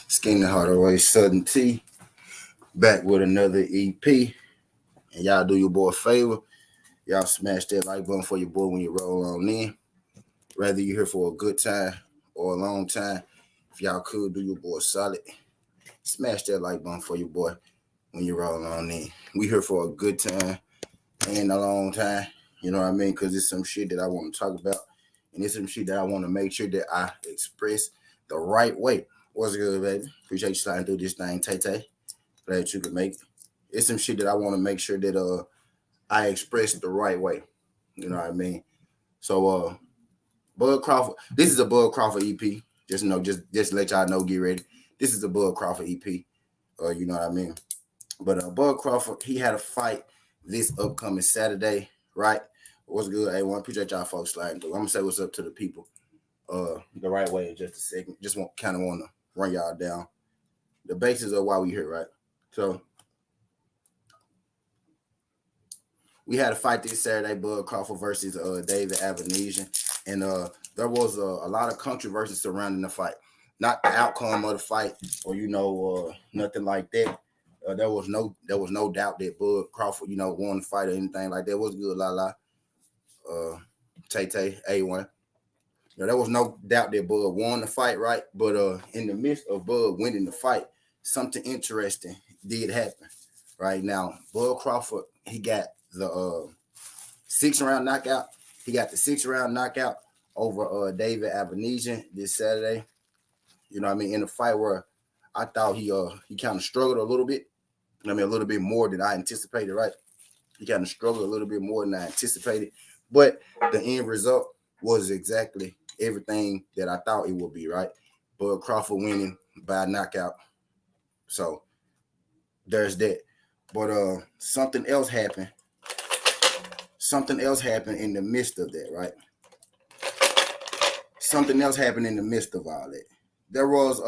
Skin the Heart Away Southern T. Back with another EP. And y'all do your boy a favor. Y'all smash that like button for your boy when you roll on in. Whether you're here for a good time or a long time, if y'all could do your boy solid, smash that like button for your boy when you roll on in. We here for a good time and a long time. You know what I mean? Because it's some shit that I want to talk about. And it's some shit that I want to make sure that I express the right way. What's good, baby? Appreciate you sliding through this thing, Tay. Glad you could make it. It's some shit that I want to make sure that I express it the right way. You know what I mean? So Bud Crawford, this is a Bud Crawford EP. Just let y'all know, get ready. This is a Bud Crawford EP. You know what I mean? But Bud Crawford, he had a fight this upcoming Saturday, right? What's good, A1? Appreciate y'all folks sliding through. I'm gonna say what's up to the people the right way in just a second. Just want to run y'all down the basis of why we here, right? So we had a fight this Saturday, Bud Crawford versus David Avenesian, and there was a lot of controversy surrounding the fight. Not the outcome of the fight, or nothing like that. There was no doubt that Bud Crawford, won the fight or anything like that. Was good, Tay A1. There was no doubt that Bud won the fight, right? But in the midst of Bud winning the fight, something interesting did happen. Right now, Bud Crawford, he got the 6-round knockout. He got the 6-round knockout over David Avenesian this Saturday. You know what I mean? In a fight where I thought he kind of struggled a little bit. I mean, a little bit more than I anticipated, right? He kind of struggled a little bit more than I anticipated. But the end result was exactly everything that I thought it would be, right? Bud Crawford winning by knockout. So there's that. But something else happened. Something else happened in the midst of that, right? Something else happened in the midst of all that. There was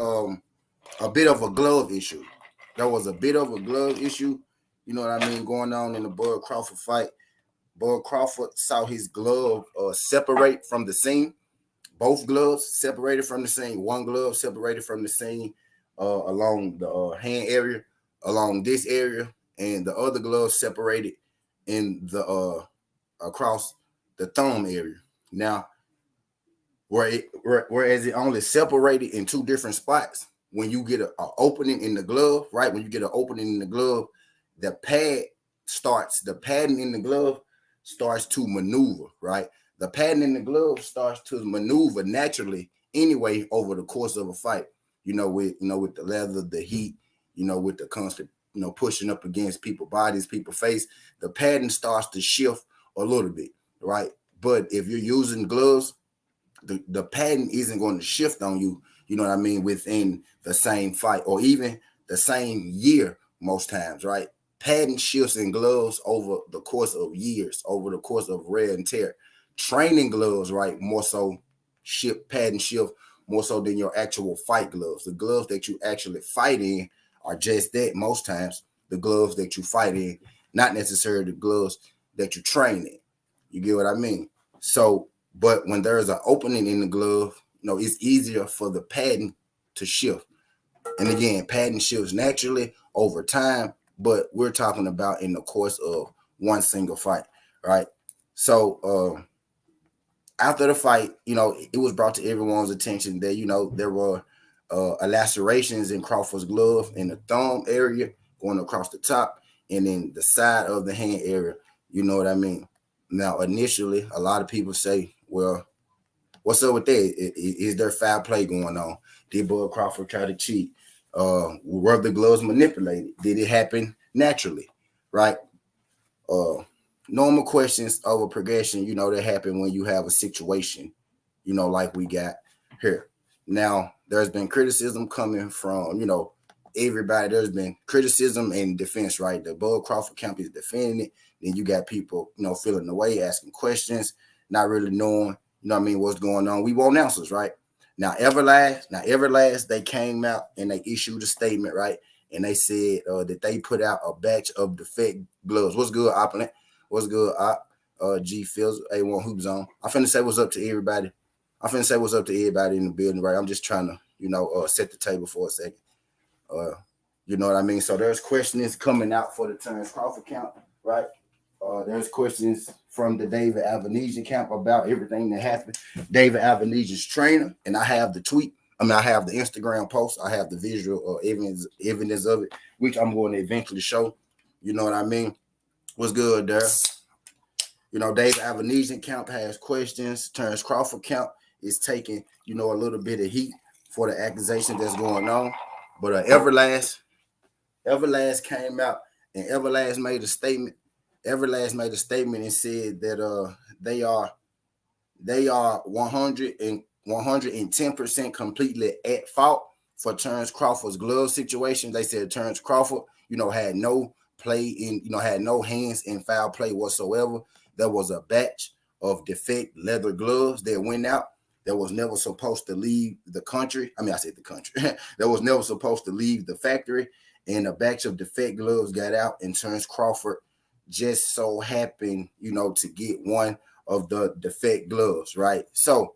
a bit of a glove issue. You know what I mean, going on in the Bud Crawford fight. Bud Crawford saw his glove separate from the scene. Both gloves separated from the scene. One glove separated from the scene along the hand area, along this area, and the other glove separated in the across the thumb area. Now, whereas it only separated in two different spots, when you get an opening in the glove, right? When you get an opening in the glove, the padding in the glove starts to maneuver, right? The padding in the glove starts to maneuver naturally anyway over the course of a fight. With the leather, the heat, with the constant, pushing up against people's bodies, people's face, the padding starts to shift a little bit, right? But if you're using gloves, the padding isn't going to shift on you, you know what I mean, within the same fight or even the same year most times, right? Padding shifts in gloves over the course of years, over the course of wear and tear. Training gloves, right, more so padding shift more so than your actual fight gloves. The gloves that you actually fight in are just that most times, the gloves that you fight in, not necessarily the gloves that you train in. You get what I mean? So, but when there's an opening in the glove, it's easier for the padding to shift. And again, padding shifts naturally over time, but we're talking about in the course of one single fight, right? So after the fight, it was brought to everyone's attention that, there were lacerations in Crawford's glove in the thumb area going across the top and then the side of the hand area. You know what I mean? Now, initially, a lot of people say, well, what's up with that? Is there foul play going on? Did Bud Crawford try to cheat? Were the gloves manipulated? Did it happen naturally? Right? Normal questions over progression, that happen when you have a situation, like we got here. Now, there's been criticism coming from, everybody. There's been criticism and defense, right? The Bud Crawford camp is defending it. Then you got people, feeling the way, asking questions, not really knowing, what's going on. We want answers, right? Now, Everlast, they came out and they issued a statement, right? And they said that they put out a batch of defect gloves. What's good, Opponent? What's good, G Fields, A1 Hoop Zone. I'm finna say what's up to everybody. In the building, right? I'm just trying to, set the table for a second. You know what I mean? So there's questions coming out for the Terrence Crawford camp, right? There's questions from the David Avenesian camp about everything that happened. David Avenesian's trainer, and I have the tweet. I have the Instagram post. I have the visual evidence of it, which I'm going to eventually show. You know what I mean? What's good there? David Avenesian camp has questions. Terrence Crawford camp is taking, a little bit of heat for the accusation that's going on. But Everlast came out, and Everlast made a statement. Everlast made a statement and said that they are 110% completely at fault for Terrence Crawford's glove situation. They said Terrence Crawford, had no play in, had no hands in foul play whatsoever. There was a batch of defect leather gloves that went out that was never supposed to leave the country. I said the country. That was never supposed to leave the factory. And a batch of defect gloves got out, and Terrence Crawford just so happened, to get one of the defect gloves, right? So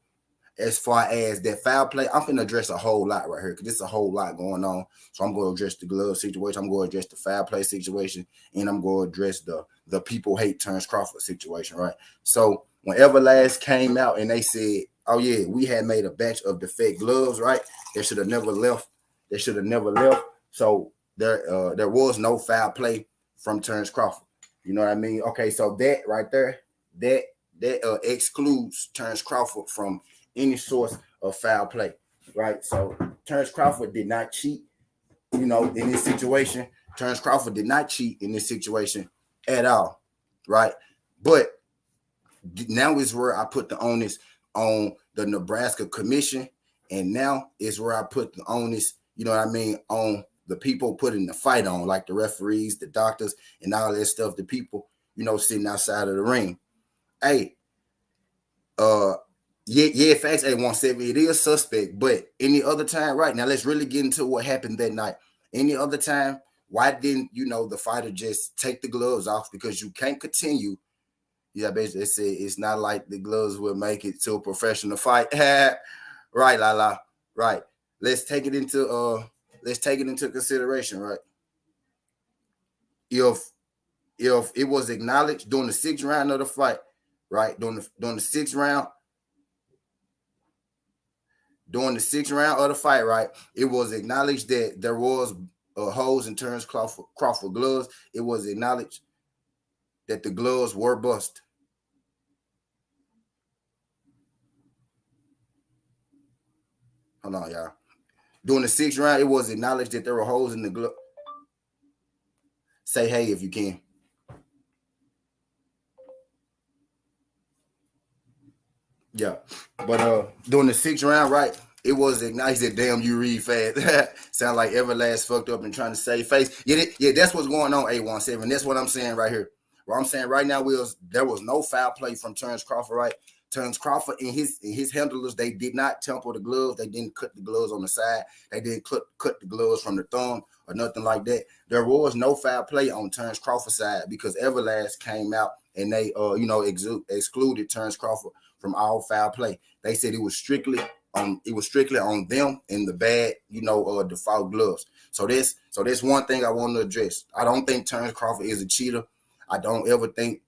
as far as that foul play, I'm going to address a whole lot right here because there's a whole lot going on. So I'm going to address the glove situation. I'm going to address the foul play situation, and I'm going to address the people hate Terrence Crawford situation, right? So when Everlast came out and they said, oh, yeah, we had made a batch of defect gloves, right? They should have never left. So there was no foul play from Terrence Crawford. You know what I mean? Okay, so that right there, that excludes Terrence Crawford from any source of foul play, right? So Terrence Crawford did not cheat, in this situation. Terrence Crawford did not cheat in this situation at all, right? But now is where I put the onus on the Nebraska Commission, and now is where I put the onus, on the people putting the fight on, like the referees, the doctors, and all that stuff, the people, sitting outside of the ring. Hey, facts, 170, it is suspect, but any other time, right? Now, let's really get into what happened that night. Any other time, why didn't, the fighter just take the gloves off? Because you can't continue. Yeah, basically, say it's not like the gloves will make it to a professional fight. Right, Lala. Right. Let's take it into consideration, right? If it was acknowledged during the 6th round of the fight, right? During the 6th round of the fight, right? It was acknowledged that there was holes in Terrence Crawford gloves. It was acknowledged that the gloves were bust. Hold on, y'all. During the 6th round, it was acknowledged that there were holes in the glove. Say hey if you can. Yeah. But during the 6th round, right, it was acknowledged that damn you read fast. Sound like Everlast fucked up and trying to save face. Yeah, that's what's going on, A17. That's what I'm saying right here. What I'm saying right now is there was no foul play from Terrence Crawford, right? Terrence Crawford and his handlers, they did not temper the gloves. They didn't cut the gloves on the side. They didn't cut the gloves from the thumb or nothing like that. There was no foul play on Terrence Crawford's side because Everlast came out and they excluded Terrence Crawford from all foul play. They said it was strictly on them and the bad, default gloves. So that's one thing I want to address. I don't think Terrence Crawford is a cheater. I don't ever think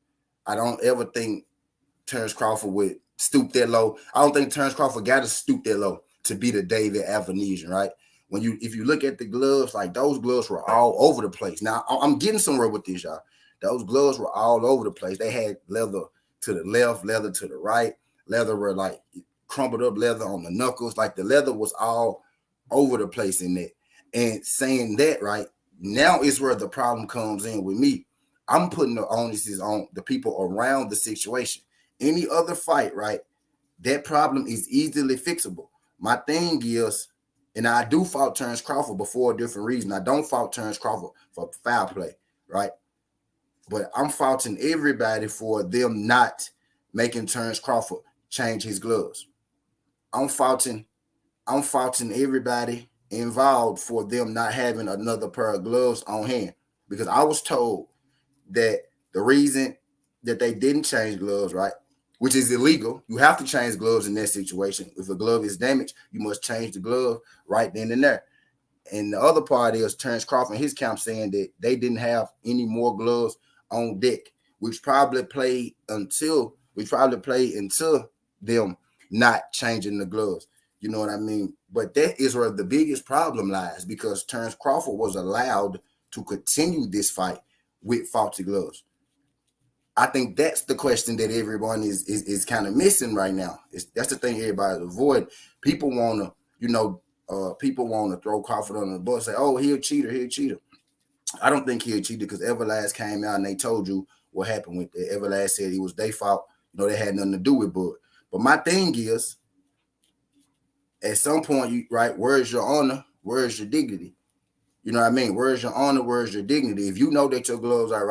Terrence Crawford would stoop that low. I don't think Terrence Crawford got to stoop that low to be the David Avenesian, right? If you look at the gloves, like those gloves were all over the place. Now I'm getting somewhere with this, y'all. Those gloves were all over the place. They had leather to the left, leather to the right, leather were like crumpled up leather on the knuckles. Like the leather was all over the place in that. And saying that, right, now is where the problem comes in with me. I'm putting the onus on the people around the situation. Any other fight, right, that problem is easily fixable. My thing is, and I do fault Terrence Crawford, but for a different reason. I don't fault Terrence Crawford for foul play, right? But I'm faulting everybody for them not making Terrence Crawford change his gloves. I'm faulting everybody involved for them not having another pair of gloves on hand. Because I was told that the reason that they didn't change gloves, right, which is illegal. You have to change gloves in that situation. If a glove is damaged, you must change the glove right then and there. And the other part is Terrence Crawford and his camp saying that they didn't have any more gloves on deck, which probably played until them not changing the gloves. You know what I mean? But that is where the biggest problem lies, because Terrence Crawford was allowed to continue this fight with faulty gloves. I think that's the question that everyone is kind of missing right now. That's the thing everybody avoid. People want to, people want to throw Crawford under the bus, say, "Oh, he a cheater, he a cheater." I don't think he a cheater, because Everlast came out and they told you what happened with it. Everlast said it was their fault. They had nothing to do with Bud. But my thing is, at some point, where's your honor? Where's your dignity? You know what I mean? Where's your honor? Where's your dignity? If you know that your gloves are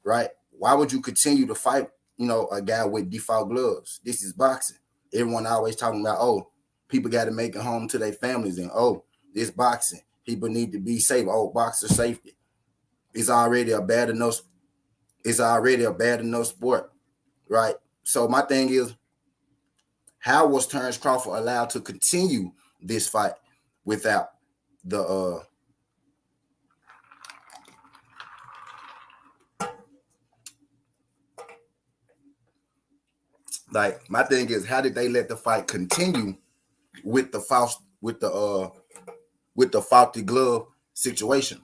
right? Why would you continue to fight, a guy with default gloves? This is boxing. Everyone always talking about, oh, people got to make it home to their families, and oh, this boxing. People need to be safe. Oh, boxer safety. It's already a bad enough. It's already a bad enough sport, right? So my thing is, how was Terrence Crawford allowed to continue this fight without the my thing is, how did they let the fight continue with the faulty glove situation?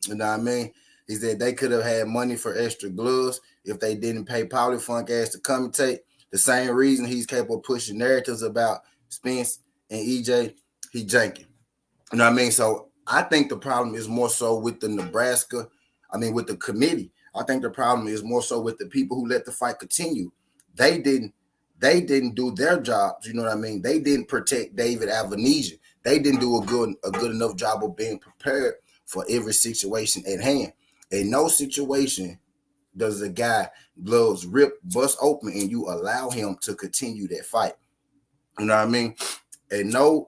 You know what I mean? He said they could have had money for extra gloves if they didn't pay Polyfunk ass to commentate. The same reason he's capable of pushing narratives about Spence and EJ, he janking. You know what I mean? So I think the problem is more so with the with the committee. I think the problem is more so with the people who let the fight continue. They didn't do their jobs. You know what I mean? They didn't protect David Avanesian. They didn't do a good enough job of being prepared for every situation at hand. In no situation does a guy gloves rip, bust open, and you allow him to continue that fight. You know what I mean? At no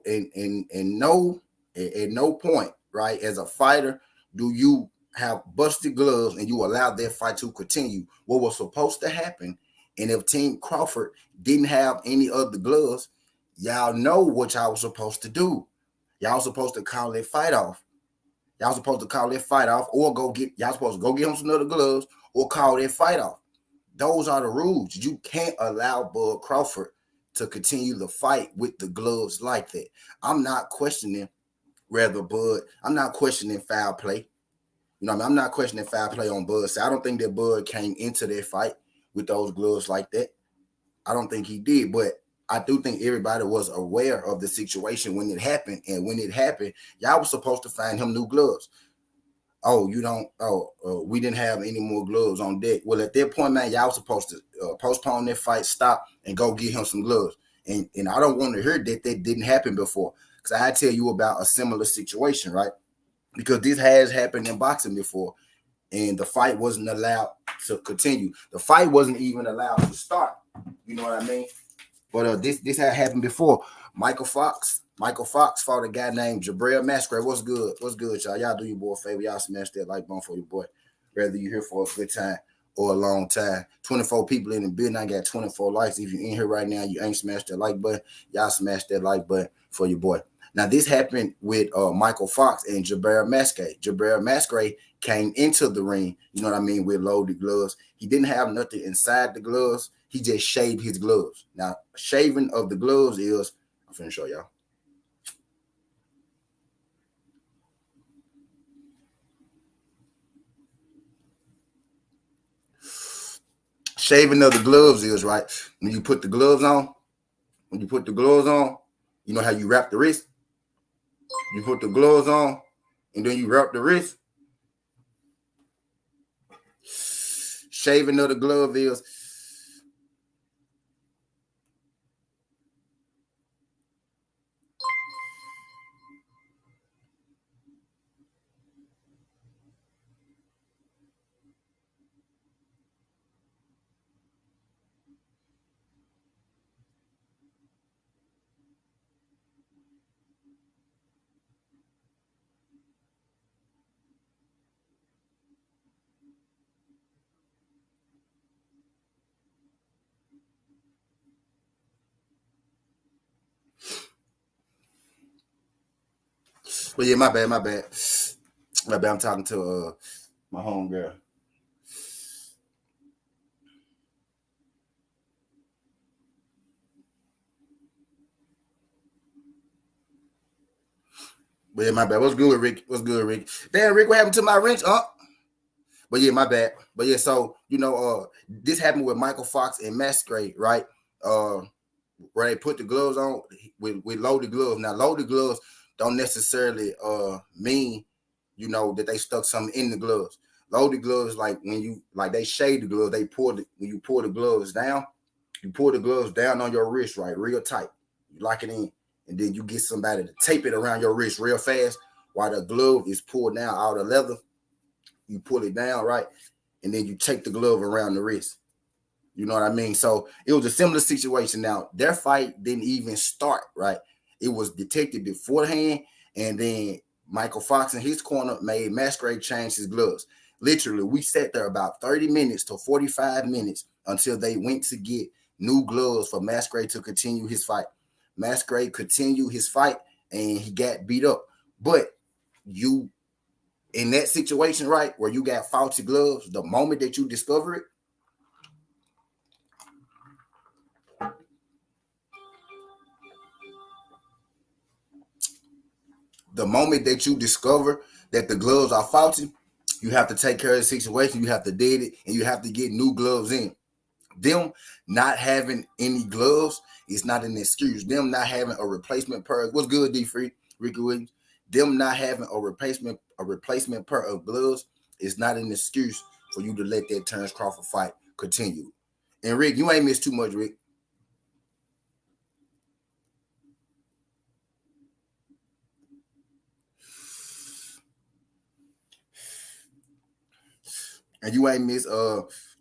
point, right, as a fighter, do you have busted gloves and you allow that fight to continue. What was supposed to happen, and if Team Crawford didn't have any other gloves, y'all know what y'all was supposed to do. Y'all supposed to call that fight off. Y'all supposed to call that fight off, or y'all supposed to go get him some other gloves, or call that fight off. Those are the rules. You can't allow Bud Crawford to continue the fight with the gloves like that. I'm not questioning I'm not questioning foul play. You know what I mean? I'm not questioning foul play on Bud. So I don't think that Bud came into that fight with those gloves like that. I don't think he did, but I do think everybody was aware of the situation when it happened. And when it happened, y'all was supposed to find him new gloves. Oh, we didn't have any more gloves on deck. Well, at that point, man, y'all was supposed to postpone that fight, stop, and go get him some gloves. And I don't want to hear that didn't happen before, because I tell you about a similar situation, right? Because this has happened in boxing before, and the fight wasn't allowed to continue. The fight wasn't even allowed to start. You know what I mean? But this had happened before. Michael Fox fought a guy named Jabril Masquerade. What's good? What's good, y'all? Y'all do your boy a favor. Y'all smash that like button for your boy. Whether you're here for a good time or a long time. 24 people in the building. I got 24 likes. If you're in here right now, you ain't smashed that like button. Y'all smash that like button for your boy. Now, this happened with Michael Fox and Jabril Masquerade. Jabril Masquerade came into the ring, you know what I mean, with loaded gloves. He didn't have nothing inside the gloves. He just shaved his gloves. Now, shaving of the gloves is, I'm finna show y'all. Shaving of the gloves is, right, when you put the gloves on, you know how you wrap the wrist? You put the gloves on, and then you wrap the wrist. Shaving of the glove is, But yeah, my bad, my bad. My bad. I'm talking to my home girl. But yeah, my bad. What's good, Rick? What's good, Rick? Damn, Rick, what happened to my wrench? But yeah, my bad. But yeah, so this happened with Michael Fox and Masquerade, right? Uh, where they put the gloves on with loaded gloves. Now, loaded gloves don't necessarily mean that they stuck something in the gloves. Loaded gloves, like when you like they shade the gloves, when you pull the gloves down, you pull the gloves down on your wrist, right, real tight. You lock it in, and then you get somebody to tape it around your wrist real fast while the glove is pulled down out of leather. You pull it down, right, and then you tape the glove around the wrist. You know what I mean? So it was a similar situation. Now, their fight didn't even start, right? It was detected beforehand, and then Michael Fox in his corner made Masquerade change his gloves. Literally, we sat there about 30 minutes to 45 minutes until they went to get new gloves for Masquerade to continue his fight. Masquerade continued his fight, and he got beat up. But you, in that situation, right, where you got faulty gloves, the moment that you discover it, the moment that you discover that the gloves are faulty, you have to take care of the situation. You have to did it, and you have to get new gloves in. Them not having any gloves is not an excuse. Them not having a replacement pair. What's good, D Free, Ricky Williams? Them not having a replacement pair of gloves is not an excuse for you to let that Terrence Crawford fight continue. And Rick, you ain't missed too much, Rick. And you ain't missed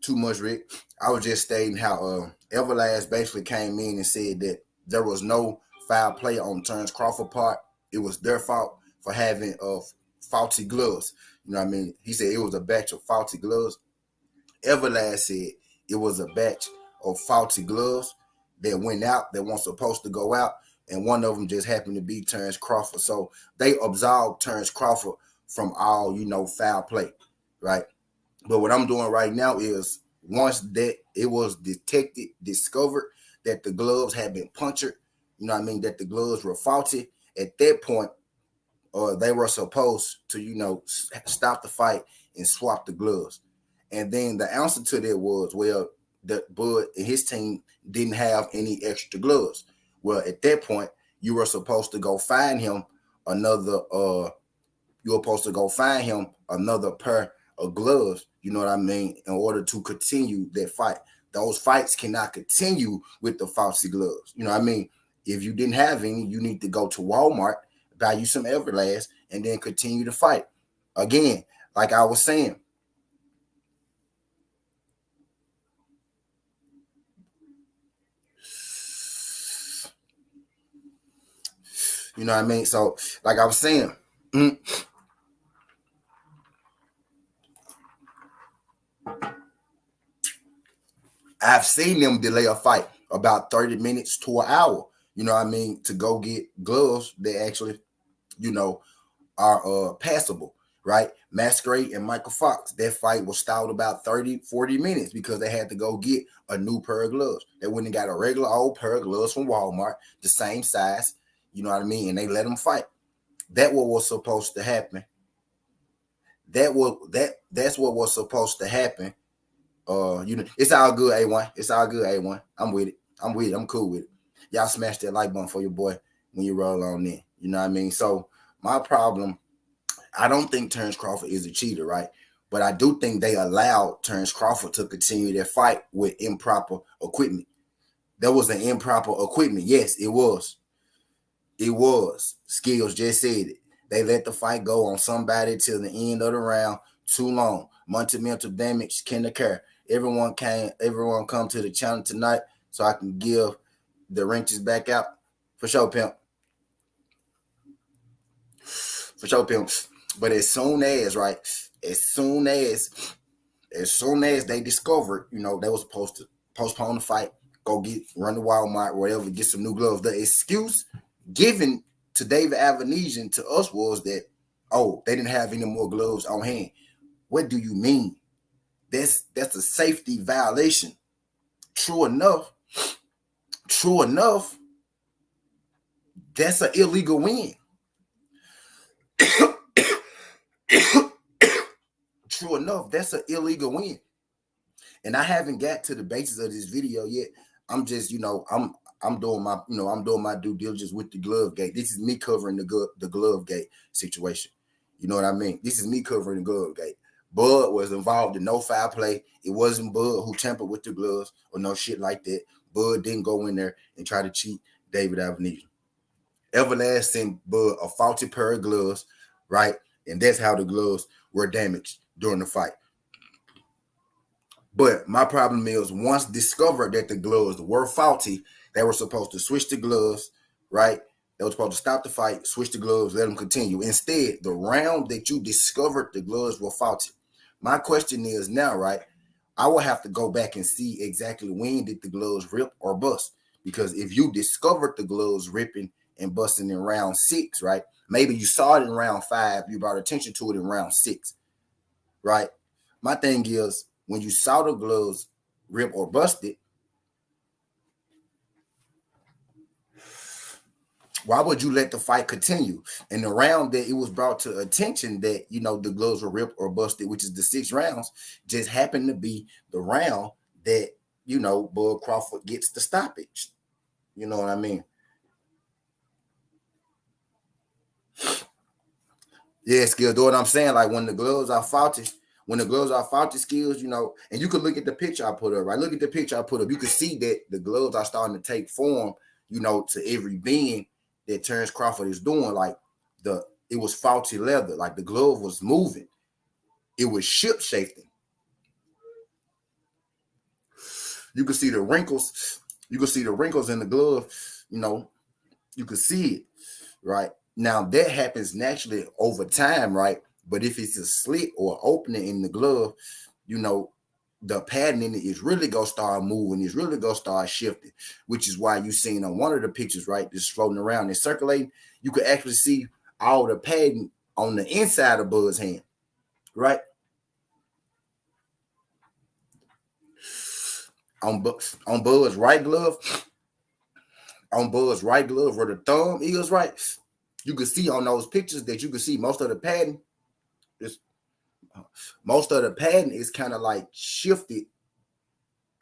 too much, Rick. I was just stating how Everlast basically came in and said that there was no foul play on Terrence Crawford part. It was their fault for having faulty gloves. You know what I mean? He said it was a batch of faulty gloves. Everlast said it was a batch of faulty gloves that went out that weren't supposed to go out, and one of them just happened to be Terrence Crawford. So they absolved Terrence Crawford from all foul play, right? But what I'm doing right now is once that it was discovered that the gloves had been punctured, you know what I mean, that the gloves were faulty, at that point, they were supposed to, stop the fight and swap the gloves. And then the answer to that was, well, the Bud and his team didn't have any extra gloves. Well, at that point, you were supposed to go find him another you're supposed to go find him another pair of gloves, you know what I mean, in order to continue that fight. Those fights cannot continue with the faulty gloves. You know what I mean? If you didn't have any, you need to go to Walmart, buy you some Everlast, and then continue to fight. Again, like I was saying, you know what I mean? So, like I was saying, I've seen them delay a fight about 30 minutes to an hour, you know what I mean, to go get gloves that actually, you know, are passable, right? Masquerade and Michael Fox, that fight was stalled about 30, 40 minutes because they had to go get a new pair of gloves. They went and got a regular old pair of gloves from Walmart, the same size, you know what I mean? And they let them fight. That what was supposed to happen. That's what was supposed to happen. It's all good, A1. It's all good, A1. I'm with it. I'm with it. I'm cool with it. Y'all smash that like button for your boy when you roll on in. You know what I mean? So my problem, I don't think Terrence Crawford is a cheater, right? But I do think they allowed Terrence Crawford to continue their fight with improper equipment. There was an improper equipment. Yes, it was. It was. Skills just said it. They let the fight go on somebody till the end of the round. Too long. Mental damage can occur. Everyone come to the channel tonight so I can give the wrenches back out. For sure, pimp. For sure, pimp. But as soon as, right, as soon as they discovered, they were supposed to postpone the fight, run to Walmart, whatever, get some new gloves. The excuse given to David Avenesian, to us, was that, oh, they didn't have any more gloves on hand. What do you mean? That's a safety violation. True enough, that's an illegal win. True enough, that's an illegal win. And I haven't got to the basis of this video yet. I'm just, I'm doing my due diligence with the glove gate. This is me covering the glove gate situation. You know what I mean? This is me covering the glove gate. Bud was involved in no foul play. It wasn't Bud who tampered with the gloves or no shit like that. Bud didn't go in there and try to cheat David Avenesian. Everlast sent Bud a faulty pair of gloves, right? And that's how the gloves were damaged during the fight. But my problem is, once discovered that the gloves were faulty, they were supposed to switch the gloves, right? They were supposed to stop the fight, switch the gloves, let them continue. Instead, the round that you discovered the gloves were faulty. My question is now, right? I will have to go back and see exactly when did the gloves rip or bust. Because if you discovered the gloves ripping and busting in round 6, right? Maybe you saw it in round 5, you brought attention to it in round 6, right? My thing is, when you saw the gloves rip or busted, why would you let the fight continue? And the round that it was brought to attention that, the gloves were ripped or busted, which is the 6 rounds, just happened to be the round that, Bud Crawford gets the stoppage. You know what I mean? Yeah, Skill, do what I'm saying. Like, when the gloves are faulty, skills, and you can look at the picture I put up, right? Look at the picture I put up. You can see that the gloves are starting to take form, to every bend that Terrence Crawford is doing. Like, it was faulty leather. Like, the glove was moving. It was ship shaping. You can see the wrinkles. You can see the wrinkles in the glove. You can see it, right? Now, that happens naturally over time, right? But if it's a slit or opening in the glove, the padding in it is really going to start moving. It's really going to start shifting, which is why you seen on one of the pictures, right, just floating around and circulating, you could actually see all the padding on the inside of Bud's hand, right? On Bud's right glove, where the thumb is, right, you can see on those pictures that you can see most of the padding is kind of like shifted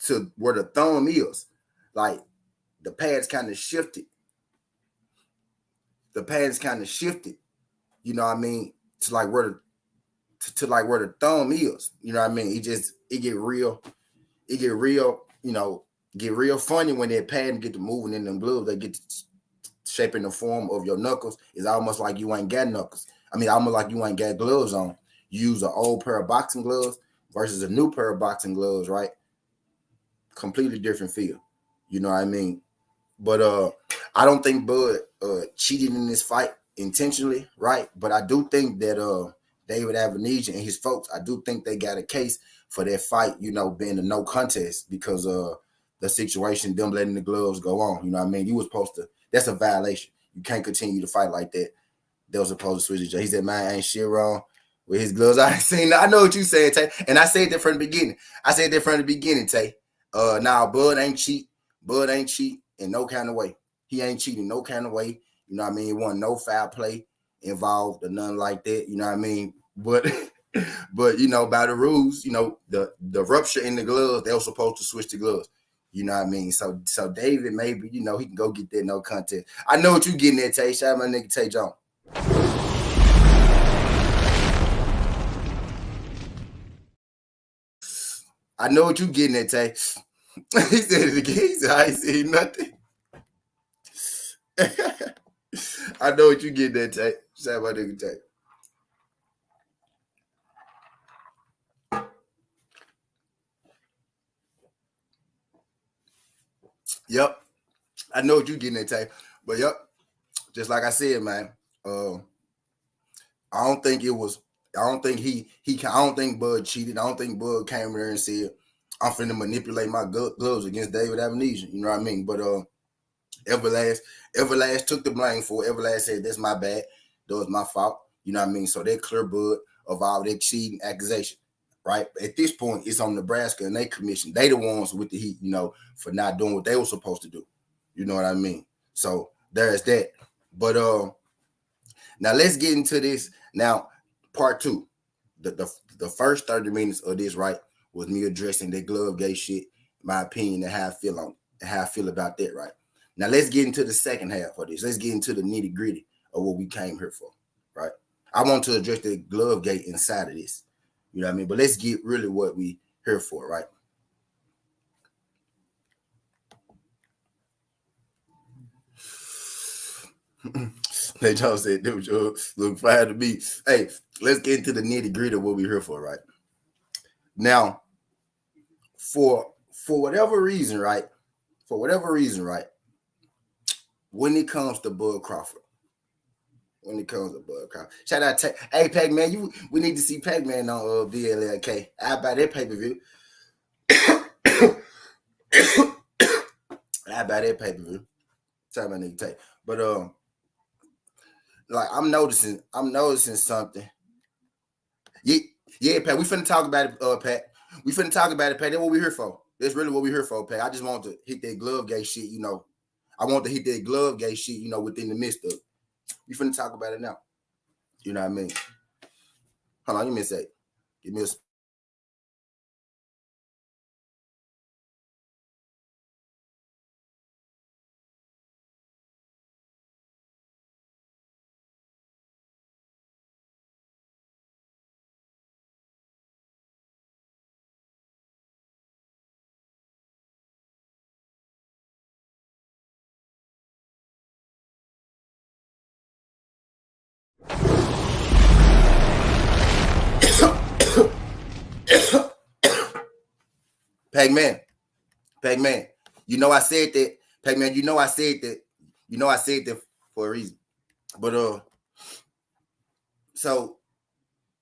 to where the thumb is. Like, the pads kind of shifted. You know what I mean? To like where the thumb is. You know what I mean? It get real, get real funny when that pad get to moving in them gloves. They get to shaping the form of your knuckles. It's almost like you ain't got knuckles. I mean, almost like you ain't got gloves on. You use an old pair of boxing gloves versus a new pair of boxing gloves, right? Completely different feel. You know what I mean? But I don't think Bud cheated in this fight intentionally, right? But I do think that David Avenesian and his folks, I do think they got a case for that fight, being a no contest because the situation, them letting the gloves go on. You know what I mean? You was supposed to, that's a violation. You can't continue to fight like that. They was supposed to switch it. He said, man, ain't shit wrong with his gloves. I know what you saying, Tay. And I said that from the beginning. Tay. Now, Bud ain't cheat in no kind of way. He ain't cheating no kind of way. You know what I mean? It wasn't no foul play involved or nothing like that. You know what I mean? But by the rules, the rupture in the gloves, they were supposed to switch the gloves. You know what I mean? So David, maybe, he can go get that no contest. I know what you getting at, Tay. Shout out my nigga Tay Jones. I know what you getting at, Tay. He said it again. He said, I ain't seen nothing. I know what you getting at, Tay. Shout out my nigga Tay. Yep. I know what you getting at, Tay. But yep, just like I said, man, I don't think Bud cheated. I don't think Bud came there and said, I'm finna manipulate my gloves against David Avenesian. You know what I mean? But Everlast took the blame for it. Everlast said that's my bad. That was my fault. You know what I mean? So they're clear bud of all their cheating accusation. Right? At this point, it's on Nebraska and they commission. They the ones with the heat, you know, for not doing what they were supposed to do. You know what I mean? So there's that. But now let's get into this. Now, part two. The first 30 minutes of this, right, was me addressing that glove gay shit, my opinion, and how I feel on how I feel about that, right? Now let's get into the second half of this. Let's get into the nitty-gritty of what we came here for, right? I want to address the glove gate inside of this. You know what I mean? But let's get really what we here for, right? They just said, "Dude, look fine to me." Hey, let's get into the nitty gritty of what we're here for, right? Now, for whatever reason, right? For whatever reason, right? When it comes to Bud Crawford, shout out to hey Pac-Man, we need to see Pac-Man on BLLK. I buy that pay-per-view. I buy that pay-per-view. Time I need to take. But like I'm noticing something. Yeah, Pat. We finna talk about it, Pat. We finna talk about it, Pat. That's what we here for. That's really what we here for, Pat. I just want to hit that glove gate shit, you know. I want to hit that glove gate shit, you know, within the midst of it. We finna talk about it now. You know what I mean? Hold on, give me a sec. Give me a Pac-Man. Pac-Man. You know I said that. Pac-Man, you know I said that. You know I said that for a reason. But so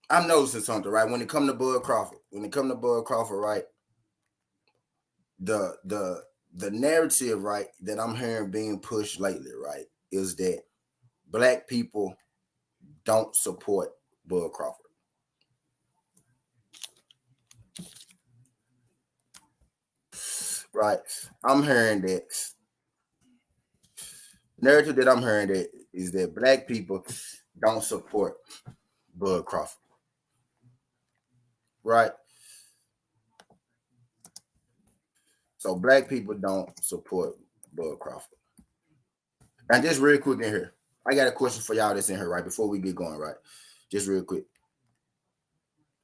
I'm noticing something, right? When it come to Bud Crawford, right? The narrative, right, that I'm hearing being pushed lately, right, is that black people don't support Bud Crawford. Right. I'm hearing that narrative that I'm hearing that is that black people don't support Bud Crawford. Right. So black people don't support Bud Crawford. And just real quick in here, I got a question for y'all that's in here, right? Before we get going, right? Just real quick.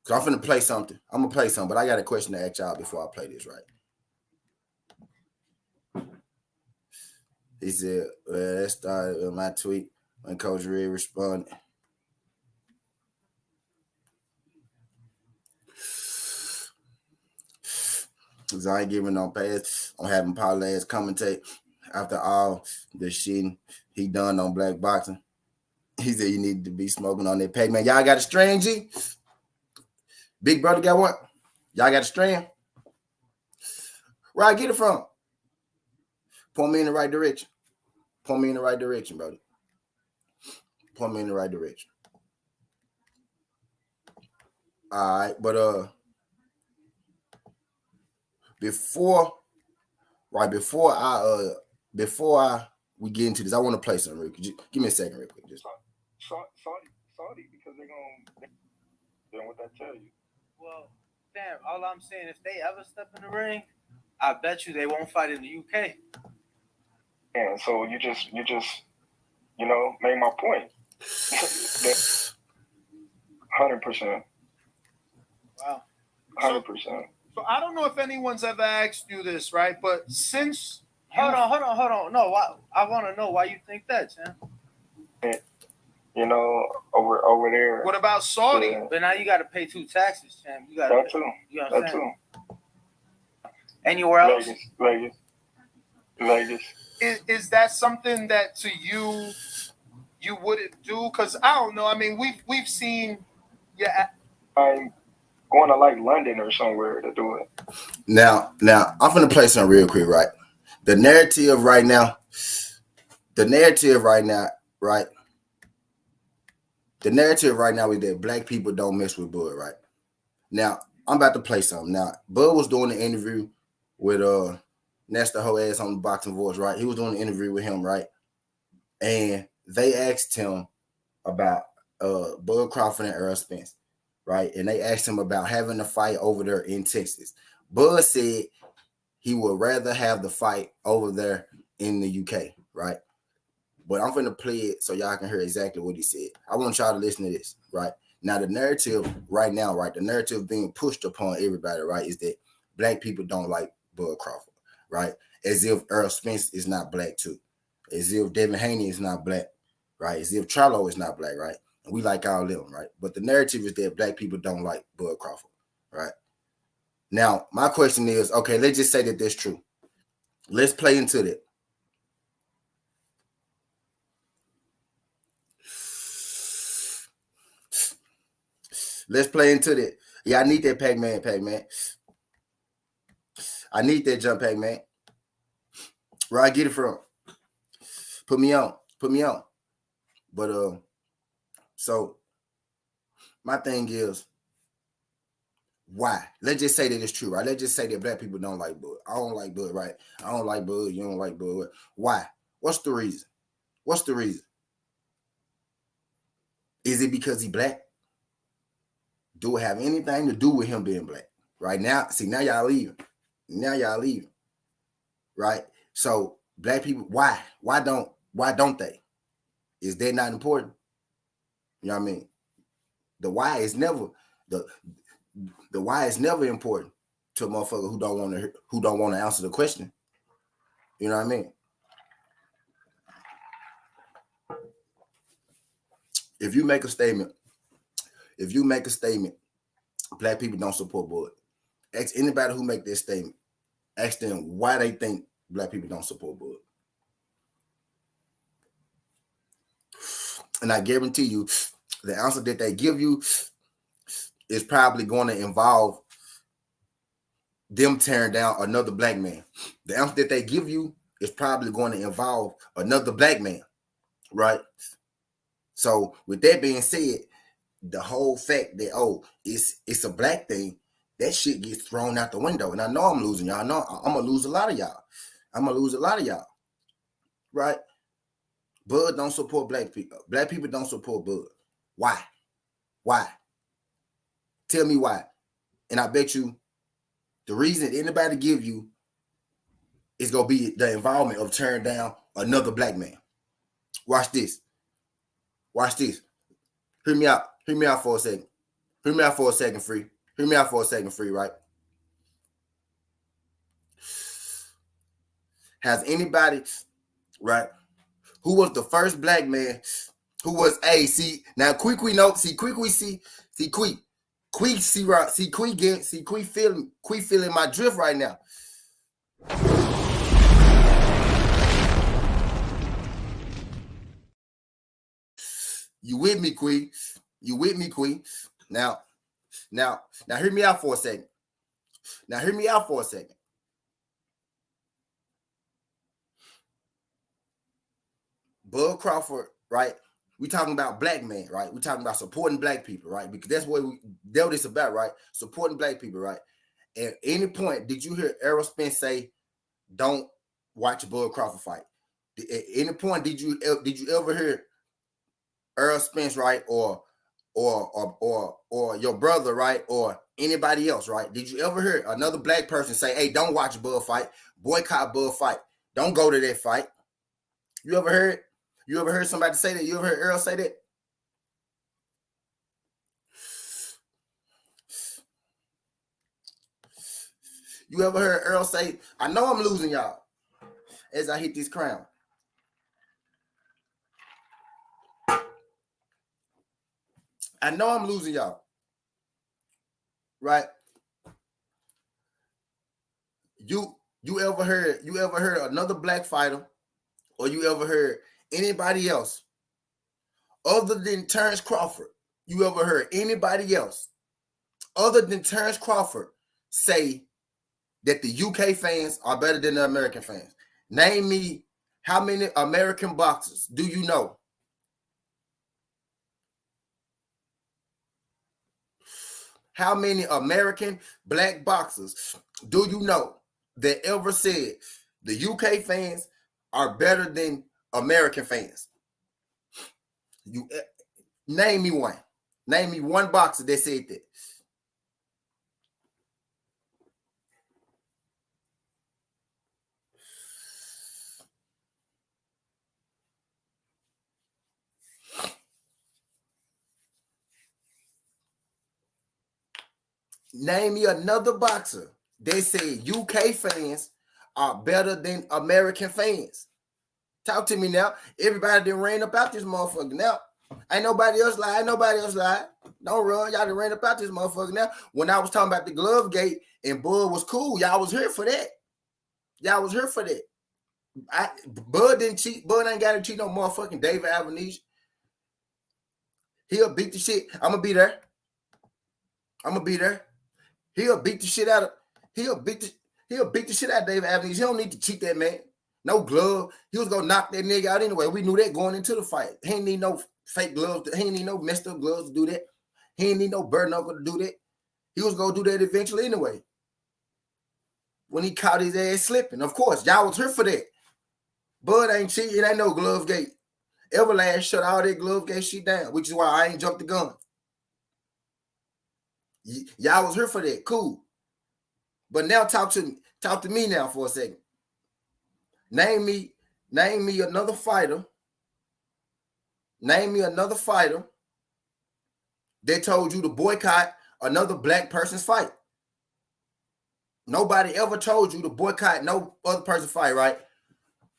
Cause I'm finna play something. I'm gonna play something, but I got a question to ask y'all before I play this, right? He said, well, let's start with my tweet when Coach Red responded. Cause I ain't giving no pass on having Paulaz commentate after all the shit he done on black boxing. He said you need to be smoking on that Pac-Man. Y'all got a strain, G? Big brother got one? Y'all got a strain? Where I get it from? Point me in the right direction. Point me in the right direction, brother. Point me in the right direction. All right, but before I we get into this, I want to play something real quick. Just give me a second real quick. Just Saudi, because they're doing what I tell you. Well, damn, all I'm saying, if they ever step in the ring, I bet you they won't fight in the UK. And so you just made my point. 100%. Wow. 100%. So I don't know if anyone's ever asked you this, right? But since hold on. No, I want to know why you think that, Sam. You know, over there. What about Saudi? Yeah. But now you got to pay 2 taxes, Sam. You got that too. You know what that I'm too. Anywhere else? Vegas. Is that something that to you wouldn't do? Because I don't know. I mean, we've seen. Yeah. I'm going to like London or somewhere to do it. Now I'm gonna play something real quick, right? The narrative right now The narrative right now, right? The narrative right now is that black people don't mess with Bud, right? Now, I'm about to play something. Now, Bud was doing the interview with that's the whole ass on the Boxing Voice, right? He was doing the interview with him, right? And they asked him about Bud Crawford and Earl Spence, right? And they asked him about having a fight over there in Texas. Bud said he would rather have the fight over there in the UK, right? But I'm finna play it so y'all can hear exactly what he said. I want y'all to listen to this, right? Now, the narrative right now, right? The narrative being pushed upon everybody, right, is that black people don't like Bud Crawford, right? As if Earl Spence is not black too. As if Devin Haney is not black, right? As if Charlo is not black, right? And we like all of them, right? But the narrative is that black people don't like Bud Crawford, right? Now, my question is, okay, let's just say that that's true. Let's play into that. Let's play into that. Yeah, I need that Pac-Man. I need that jump Pac-Man. Where I get it from? Put me on. But so my thing is, why? Let's just say that it's true, right? Let's just say that black people don't like Bud. I don't like Bud, right? I don't like Bud. You don't like Bud. Why? What's the reason? Is it because he black? Do it have anything to do with him being black? Right now, see, now y'all leaving. Right? So black people, why? Why don't they? Is that not important? You know what I mean? The why is never the why is never important to a motherfucker who don't want to answer the question. You know what I mean? If you make a statement, black people don't support Bud. Ask anybody who make this statement. Ask them why they think black people don't support Bud. And I guarantee you, the answer that they give you is probably going to involve them tearing down another black man. The answer that they give you is probably going to involve another black man, right? So with that being said, the whole fact that, it's a black thing, that shit gets thrown out the window. And I know I'm losing y'all. I know I'm going to lose a lot of y'all. Right? Bud don't support black people. Black people don't support Bud. Why? Tell me why. And I bet you the reason anybody give you is going to be the involvement of tearing down another black man. Watch this. Hear me out for a second. Free. Right? Has anybody, right, who was the first black man who was, Quee feeling my drift right now. You with me, Quee? Now, hear me out for a second. Bud Crawford, right? We talking about black men, right? We talking about supporting black people, right? Because that's what this about, right? Supporting black people, right? At any point, did you hear Errol Spence say, "Don't watch a Bud Crawford fight"? At any point, did you ever hear Earl Spence, right, or your brother, right, or anybody else, right? Did you ever hear another black person say, "Hey, don't watch a Bud fight, boycott Bud fight, don't go to that fight"? You ever heard? You ever heard somebody say that? You ever heard Earl say that? You ever heard Earl say, "I know I'm losing y'all as I hit this crown"? I know I'm losing y'all. Right? You ever heard another black fighter, or you ever heard anybody else other than Terrence Crawford? You ever heard anybody else other than Terrence Crawford say that the UK fans are better than the American fans? Name me How many American boxers do you know? How many American black boxers do you know that ever said the UK fans are better than American fans? You name me one. Name me one boxer that said that. Name me another boxer. They say UK fans are better than American fans. Talk to me now. Everybody done ran up out this motherfucker now. Ain't nobody else lie. Ain't nobody else lie. Don't run. Y'all done ran up out this motherfucker now. When I was talking about the glove gate and Bud was cool, y'all was here for that. Y'all was here for that. Bud didn't cheat. Bud ain't got to cheat no motherfucking David Avenige. He'll beat the shit. I'm going to be there. I'm going to be there. He'll beat the shit out of David Avenue. He don't need to cheat that man. No glove. He was gonna knock that nigga out anyway. We knew that going into the fight. He ain't need no fake gloves. He ain't need no messed up gloves to do that. He ain't need no bird knuckle to do that. He was gonna do that eventually anyway. When he caught his ass slipping. Of course, y'all was here for that. Bud ain't cheating. It ain't no glove gate. Everlast shut all that glove gate shit down, which is why I ain't jumped the gun. Y'all was here for that. Cool. But now talk to me now for a second. Name me another fighter. Name me another fighter that told you to boycott another black person's fight. Nobody ever told you to boycott no other person's fight, right?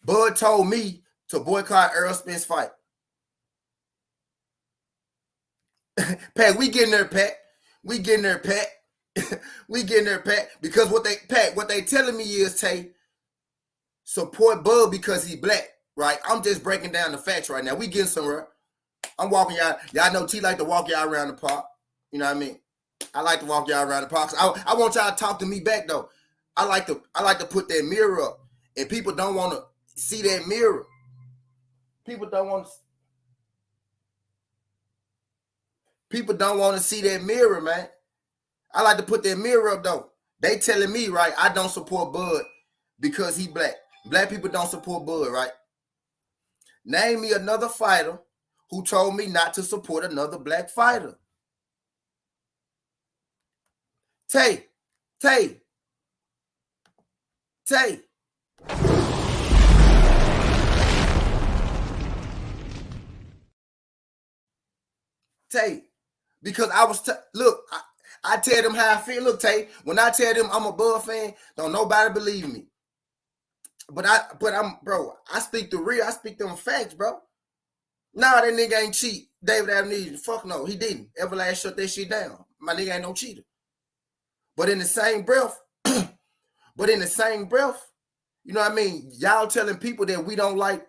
Bud told me to boycott Earl Spence' fight. Pat, we getting there, Pat. We getting there, Pat. We getting there, Pat. Because what they telling me is, Tay, support Bud because he's black, right? I'm just breaking down the facts right now. We getting somewhere. I'm walking y'all. Y'all know T like to walk y'all around the park. You know what I mean? I like to walk y'all around the park. So I want y'all to talk to me back though. I like to put that mirror up, and people don't want to see that mirror. People don't want to see that mirror, man. I like to put that mirror up though. They telling me, right, I don't support Bud because he black. Black people don't support Bud, right? Name me another fighter who told me not to support another black fighter. Tay. Tay. Because I was look, I tell them how I feel. Look, Tay, when I tell them I'm a Bud fan, don't nobody believe me. But I'm bro, I speak the real, I speak them facts, bro. Nah, that nigga ain't cheat. David Avenige, fuck no, he didn't. Everlast shut that shit down. My nigga ain't no cheater. But in the same breath, you know what I mean? Y'all telling people that we don't like,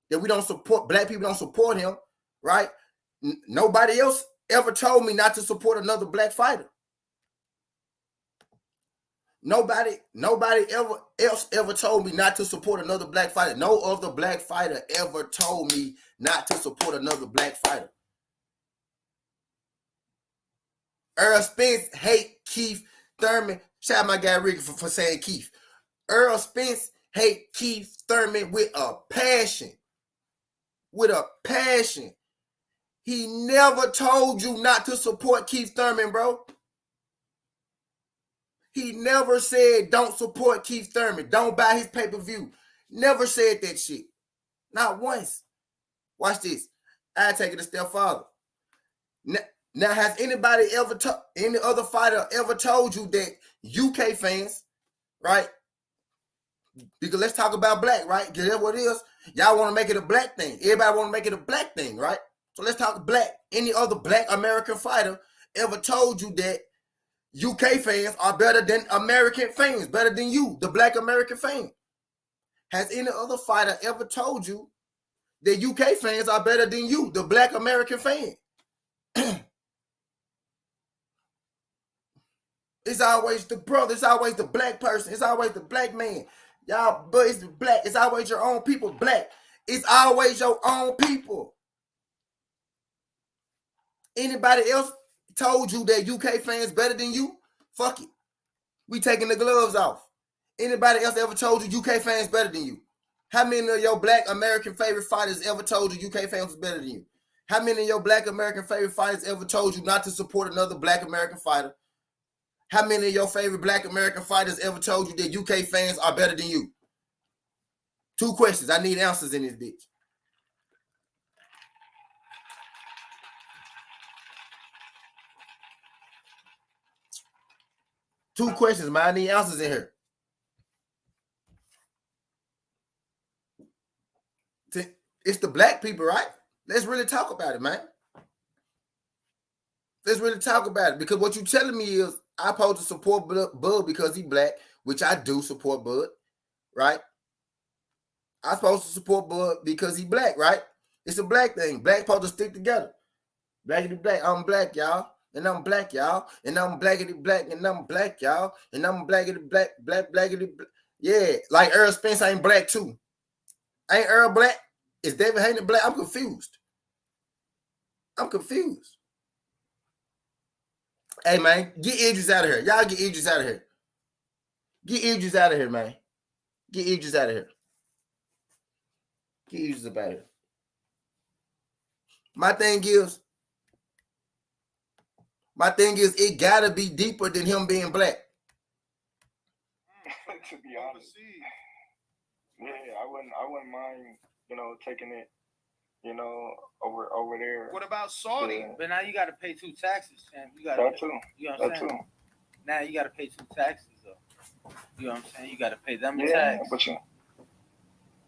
that we don't support, black people don't support him, right? Nobody else ever told me not to support another black fighter. Nobody ever told me not to support another black fighter. No other black fighter ever told me not to support another black fighter. Earl Spence hate Keith Thurman. Shout out my guy Ricky for saying Keith. Earl Spence hate Keith Thurman with a passion. With a passion. He never told you not to support Keith Thurman, bro. He never said don't support Keith Thurman. Don't buy his pay-per-view. Never said that shit. Not once. Watch this. I take it a step farther. Now, has anybody ever, any other fighter ever told you that UK fans, right? Because let's talk about black, right? Because that's what it is. Y'all want to make it a black thing. Everybody want to make it a black thing, right? So let's talk black. Any other black American fighter ever told you that UK fans are better than American fans, better than you, the black American fan? Has any other fighter ever told you that UK fans are better than you, the black American fan? It's always the brother. It's always the black person. It's always the black man. Y'all, but it's black. It's always your own people. Black. It's always your own people. Anybody else told you that UK fans better than you? Fuck it. We taking the gloves off. Anybody else ever told you UK fans better than you? How many of your black American favorite fighters ever told you UK fans was better than you? How many of your black American favorite fighters ever told you not to support another black American fighter? How many of your favorite black American fighters ever told you that UK fans are better than you? 2 questions. I need answers in this bitch. Two questions, man. I need answers in here. It's the black people, right? Let's really talk about it, man. Let's really talk about it. Because what you're telling me is I'm supposed to support Bud because he black, which I do support Bud, right? I'm supposed to support Bud because he black, right? It's a black thing. Black supposed to stick together. Blackity black. I'm black, y'all. And I'm black, y'all. And I'm blackity black. And I'm black, y'all. And I'm blackity black. Blackity black. Yeah. Like Earl Spence ain't black too. Ain't Earl black? Is David Hayden black? I'm confused. Hey, man, get Idris out of here. Y'all get Idris out of here. Get Idris out of here, man. Get Idris out of here. Get Idris up out of here. My thing is, it gotta be deeper than him being black. To be honest, yeah, I wouldn't mind, taking it, over there. What about Saudi? Yeah. But now you got to pay 2 taxes, Sam. You got That too. You know what I'm That saying? too. Now you got to pay 2 taxes, though. You know what I'm saying? You got to pay them a Yeah, tax. but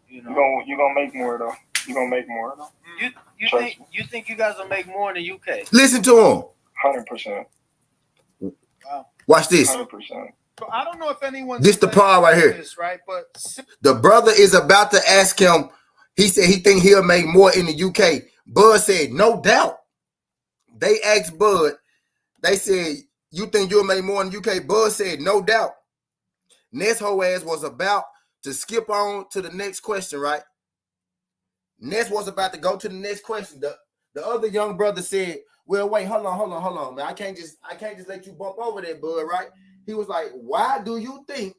you're gonna make more though. You're gonna make more though. You think you guys will make more in the UK? Listen to him. 100%. Wow. Watch this. 100%. So I don't know if anyone. This the part right here. This, right? But the brother is about to ask him. He said he think he'll make more in the UK. Bud said, no doubt. They asked Bud. They said, you think you'll make more in the UK? Bud said, no doubt. Ness whole ass was about to skip on to the next question, right? Ness was about to go to the next question. The other young brother said, well, wait, hold on, man. I can't just let you bump over there, Bud, right? He was like, why do you think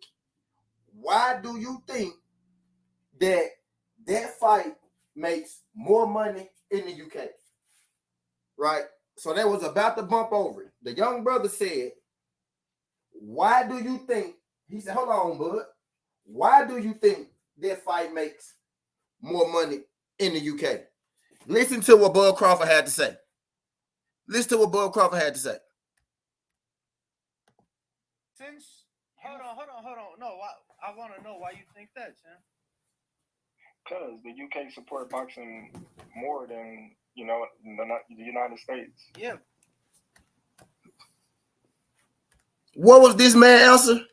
that fight makes more money in the UK? Right? So that was about to bump over it. The young brother said, why do you think, he said, hold on, Bud. Why do you think that fight makes more money in the UK? Listen to what Bud Crawford had to say. Since hold on. No, I want to know why you think that, Sam. Because the UK support boxing more than the United States. Yeah. What was this man answer?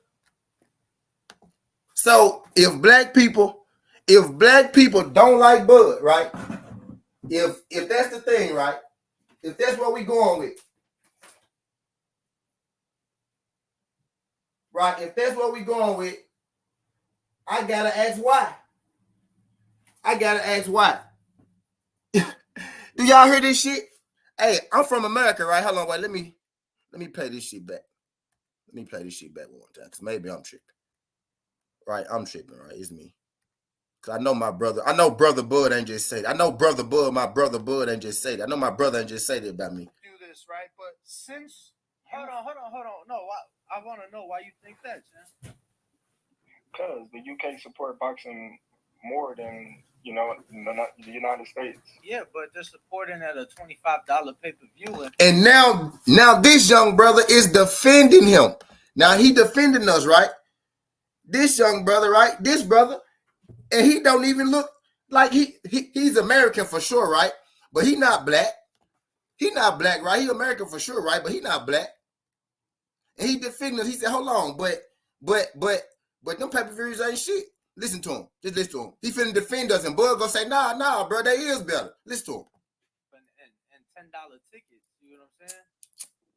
So if black people don't like Bud, right? If that's the thing, right? If that's what we going with, right? If that's what we going with, I gotta ask why. Do y'all hear this shit? Hey, I'm from America, right? Hold on, wait. Let me play this shit back. Let me play this shit back one more time, because maybe I'm tripping. Right, I'm tripping, right? It's me. Because I know brother Bud ain't just say that. I know my brother Bud ain't just say that. I know my brother ain't just say that about me. Do this, right? But since hold on. No, I want to know why you think that, Sam. Because the UK support boxing more than the United States. Yeah, but they're supporting at a $25 pay-per-view. And now this young brother is defending him. Now he defending us, right? This young brother, right? This brother, and he don't even look like he's American for sure, right? But he not black. He not black, right? He American for sure, right? But he not black. And he defending us. He said, hold on, but them pay-per-views ain't shit. Listen to him. Just listen to him. He finna defend us, and Bud gonna say, nah, bro, they is better. Listen to him. And $10 tickets, you know what I'm saying?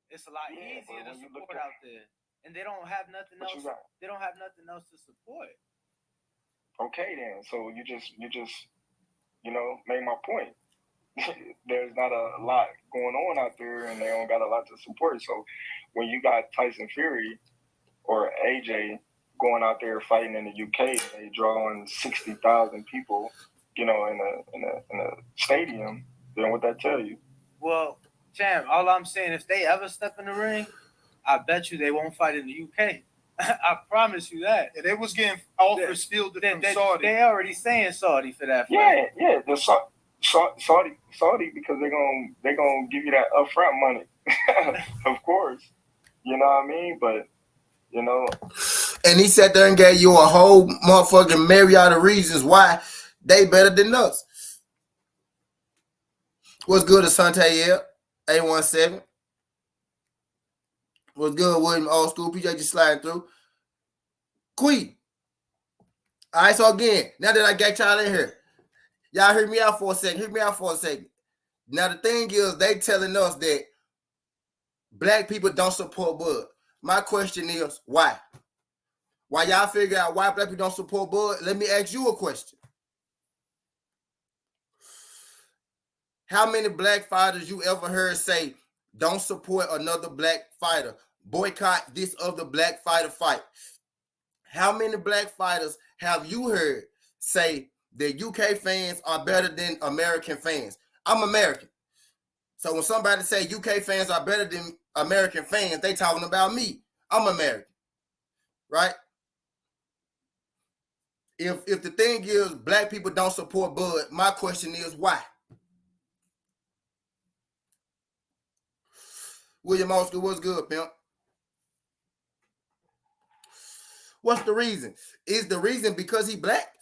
It's a lot easier to support out there. And they don't have nothing else. They don't have nothing else to support. Okay, then. So you just made my point. There's not a lot going on out there, and they don't got a lot to support. So when you got Tyson Fury or AJ going out there fighting in the UK, they drawing 60,000 people, in a stadium. Then what that tell you? Well, Champ, all I'm saying, if they ever step in the ring, I bet you they won't fight in the UK. I promise you that. Yeah, they was getting offers fielded from Saudi. They already saying Saudi for that fight. Yeah. The Saudi, because they're gonna give you that upfront money, of course. You know what I mean? But and he sat there and gave you a whole motherfucking myriad of reasons why they better than us. What's good, Asante? Yeah, 817. What's good, William? Old school. PJ just sliding through. Queen. All right, so again, now that I got y'all in here, y'all hear me out for a second. Now the thing is, they telling us that black people don't support Bud. My question is, why? Why y'all figure out why black people don't support Bud? Let me ask you a question. How many black fighters you ever heard say don't support another black fighter? Boycott this other black fighter fight. How many black fighters have you heard say that UK fans are better than American fans? I'm American. So when somebody say UK fans are better than American fans, they talking about me. I'm American. Right? If the thing is black people don't support Bud, my question is why? William Oscar, what's good, pimp? What's the reason? Is the reason because he black?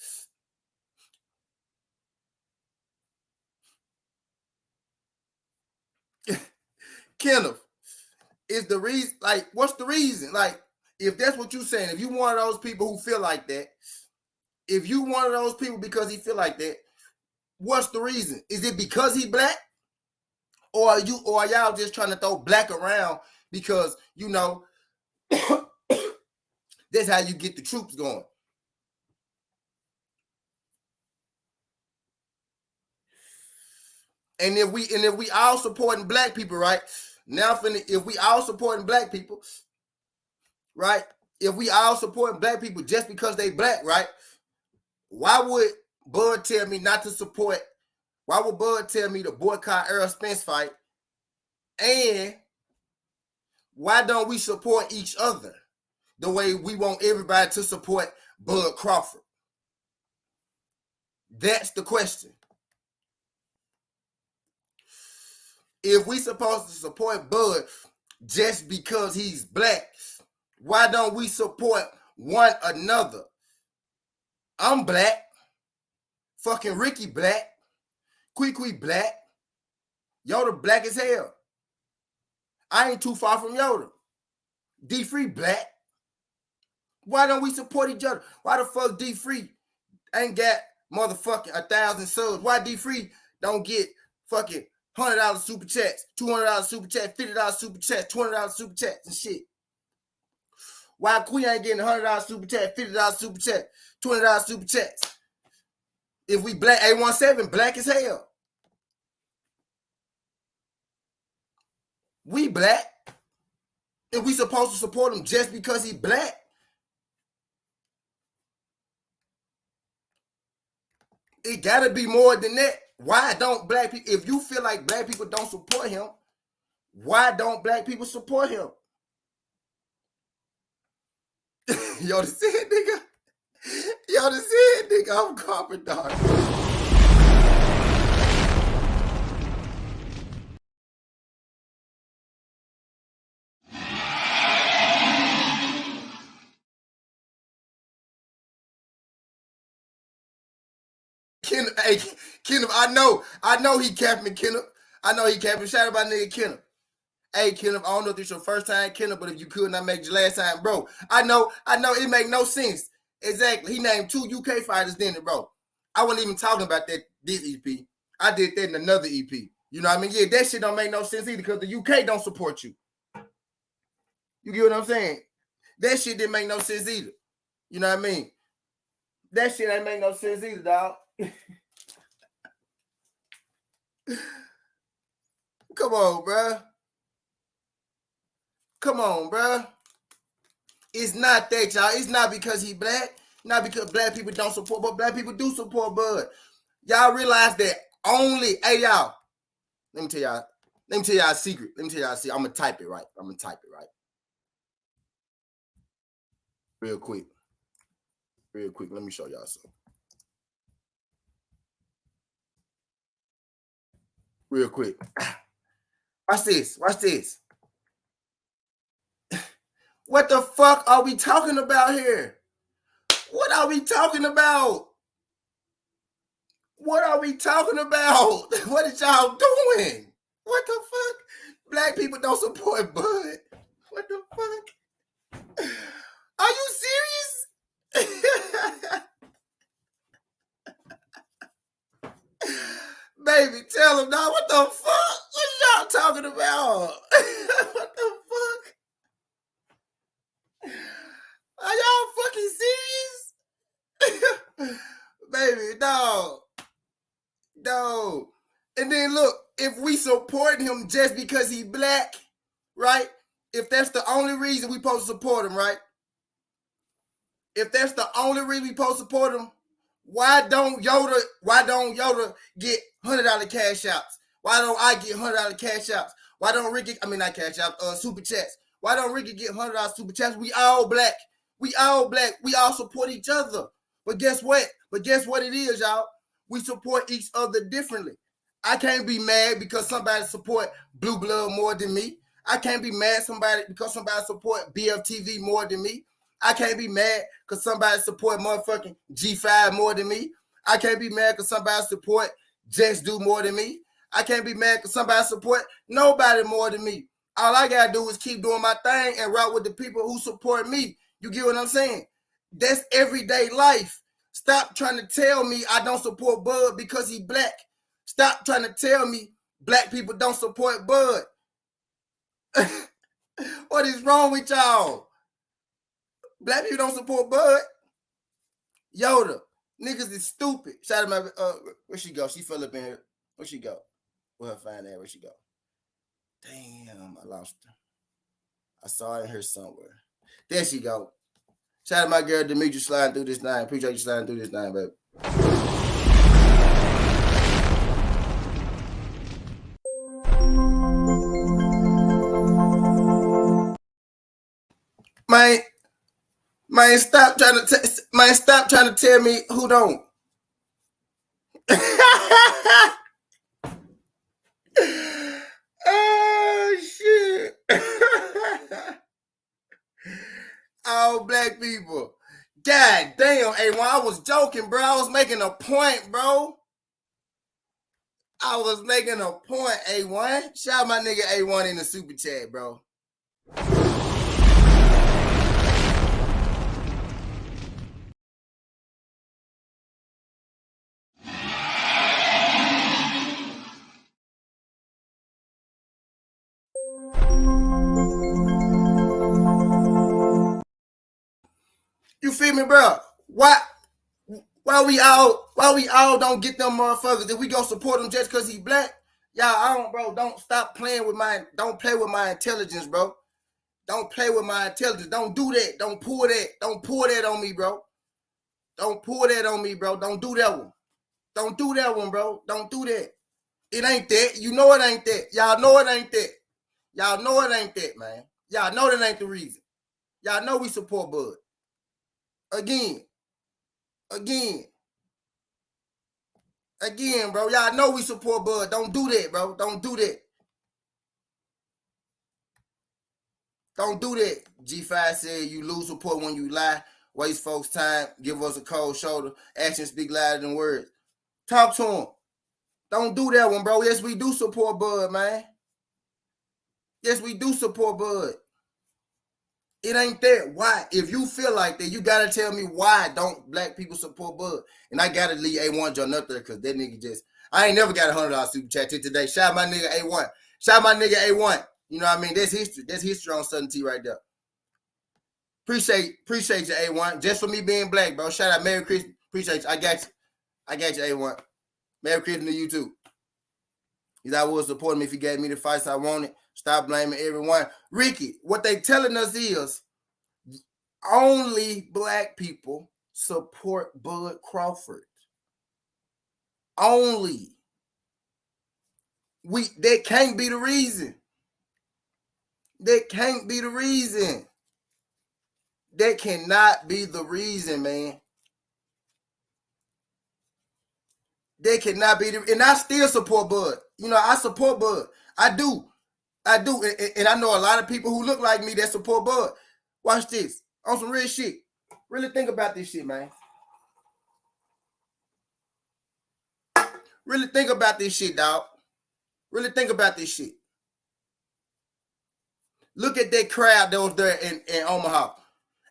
Kenneth, is the reason, like, what's the reason? Like, if that's what you're saying, if you one of those people who feel like that, if you one of those people because he feel like that, what's the reason? Is it because he black? Or are y'all just trying to throw black around because, that's how you get the troops going? And if we all supporting black people, right? Now, if we all supporting black people, right? If we all supporting black people just because they black, right? Why would Bud tell me not to support? Why would Bud tell me to boycott Errol Spence fight? And why don't we support each other the way we want everybody to support Bud Crawford? That's the question. If we supposed to support Bud just because he's black, why don't we support one another? I'm black. Fucking Ricky black. Quee black. Yoda black as hell. I ain't too far from Yoda. D-Free black. Why don't we support each other? Why the fuck D-Free ain't got motherfucking 1,000 subs? Why D-Free don't get fucking $100 super chats, $200 super chats, $50 super chats, $20 super chats and shit? Why Queen ain't getting $100 super chat, $50 super chat, $20 super chats? If we black, 817 black as hell. We black. And we supposed to support him just because he black. It gotta be more than that. Why don't black people, if you feel like black people don't support him, why don't black people support him? Yo, this it, nigga. Yo, this it, nigga. I'm carpet dog. Kenneth, I know he capping Kenneth. I know he capping. Shout out my nigga Kenneth. Hey, Kenneth, I don't know if this your first time, Kenneth, but if you could not make your last time, bro. I know it make no sense. Exactly. He named 2 UK fighters, didn't it, bro? I wasn't even talking about this EP. I did that in another EP. You know what I mean? Yeah, that shit don't make no sense either because the UK don't support you. You get what I'm saying? That shit didn't make no sense either. You know what I mean? That shit ain't make no sense either, dog. Come on, bruh. Come on, bruh. It's not that, y'all. It's not because he black. Not because black people don't support, but black people do support Bud. Y'all realize that only, hey, y'all. Let me tell y'all a secret. I'm gonna type it right. Real quick. Let me show y'all something. Real quick. Watch this. What the fuck are we talking about here? What are we talking about? What is y'all doing? What the fuck? Black people don't support Bud. What the fuck? Are you serious? Baby, tell them now. What the fuck? What y'all talking about? What the fuck? Are y'all fucking serious? Baby, no. And then look, if we support him just because he black, right? If that's the only reason we supposed to support him, right? If that's the only reason we supposed to support him, why don't Yoda get $100 cash outs? Why don't I get $100 cash outs? Why don't Ricky, not cash outs, super chats? Why don't Ricky get $100 super chats? We all black. We all support each other. But guess what? It is, y'all. We support each other differently. I can't be mad because somebody support Blue Blood more than me. I can't be mad because somebody support BFTV more than me. I can't be mad because somebody support motherfucking G5 more than me. I can't be mad because somebody support Just Do more than me. I can't be mad because somebody support nobody more than me. All I gotta do is keep doing my thing and route with the people who support me. You get what I'm saying? That's everyday life. Stop trying to tell me I don't support Bud because he black. Stop trying to tell me black people don't support Bud. What is wrong with y'all? Black people don't support Bud. Yoda, niggas is stupid. Shout out my where she go? She fell up in here. Where she go? Where her find that? Where she go? Damn, I lost her. I saw her in here somewhere. There she go. Shout out my girl Demetri sliding through this night. Appreciate you sliding through this night, baby. Man, stop trying to tell me who don't. Oh shit. All black people. God damn, A1, I was joking, bro. I was making a point, bro. A1. Shout out my nigga A1 in the super chat, bro. You feel me, bro? Why we all don't get them motherfuckers? If we gonna support him just because he black, y'all, don't stop playing with don't play with my intelligence, bro. Don't play with my intelligence. Don't do that. Don't pull that on me, bro. Don't pull that on me, bro. Don't do that one. Don't do that one, bro. Don't do that. It ain't that. You know it ain't that. Y'all know it ain't that. Y'all know it ain't that, man. Y'all know that ain't the reason. Y'all know we support Bud. Again, bro. Y'all know we support Bud. Don't do that, bro. Don't do that. Don't do that. G5 said you lose support when you lie, waste folks' time, give us a cold shoulder, actions speak louder than words. Talk to him. Don't do that one, bro. Yes, we do support Bud, man. Yes, we do support Bud. It ain't that. Why? If you feel like that, you gotta tell me why don't black people support Bud. And I gotta leave A1 John up there because that nigga I ain't never got $100 super chat till today. Shout out my nigga A1. Shout out my nigga A1. You know what I mean? That's history. That's history on Southern T right there. Appreciate you, A1. Just for me being black, bro. Shout out Merry Christmas. Appreciate you. I got you. I got you, A1. Merry Christmas to you too. I would support me if he gave me the fights I wanted. Stop blaming everyone. Ricky, what they telling us is only black people support Bud Crawford. Only. That can't be the reason. That can't be the reason. That cannot be the reason, man. They cannot be, and I still support Bud. You know, I support Bud. I do. And I know a lot of people who look like me that support Bud. Watch this. On some real shit. Really think about this shit, man. Really think about this shit, dog. Really think about this shit. Look at that crowd that was there in Omaha.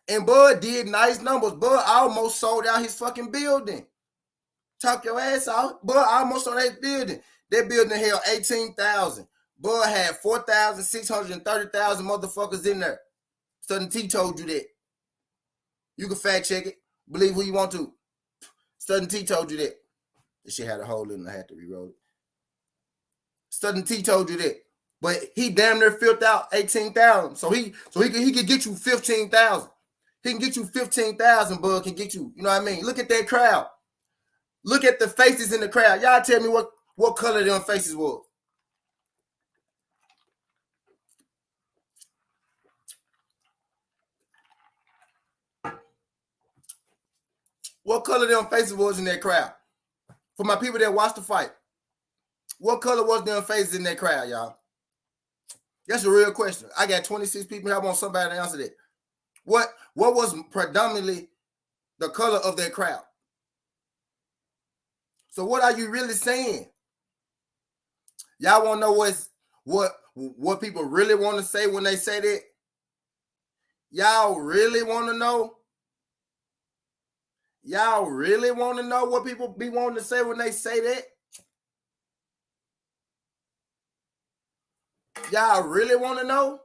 And Bud did nice numbers. Bud almost sold out his fucking building. Talk your ass off. Bud almost sold out his building. That building held 18,000. Bud had 4,630,000 motherfuckers in there. Southern T told you that. You can fact check it. Believe who you want to. Southern T told you that. This shit had a hole in it. I had to re-roll it. Southern T told you that. But he damn near filled out 18,000. So he could get you 15,000. He can get you 15,000, Bud can get you. You know what I mean? Look at that crowd. Look at the faces in the crowd. Y'all tell me what color them faces was. What color them faces was in that crowd? For my people that watched the fight, what color was them faces in that crowd, y'all? That's a real question. I got 26 people here. I want somebody to answer that. What was predominantly the color of that crowd? So what are you really saying? Y'all want to know what people really want to say when they say that? Y'all really want to know? Y'all really want to know what people be wanting to say when they say that? Y'all really want to know?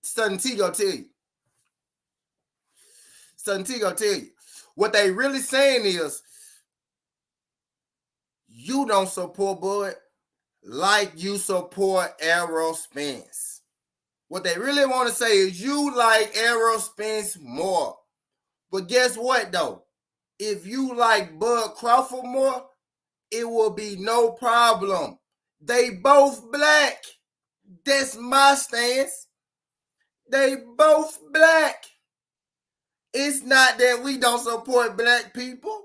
Southern T go tell you. Southern T go tell you. What they really saying is, you don't support Bud like you support Errol Spence. What they really want to say is you like Errol Spence more. But guess what, though? If you like Bud Crawford more, it will be no problem. They both black. That's my stance. They both black. It's not that we don't support black people.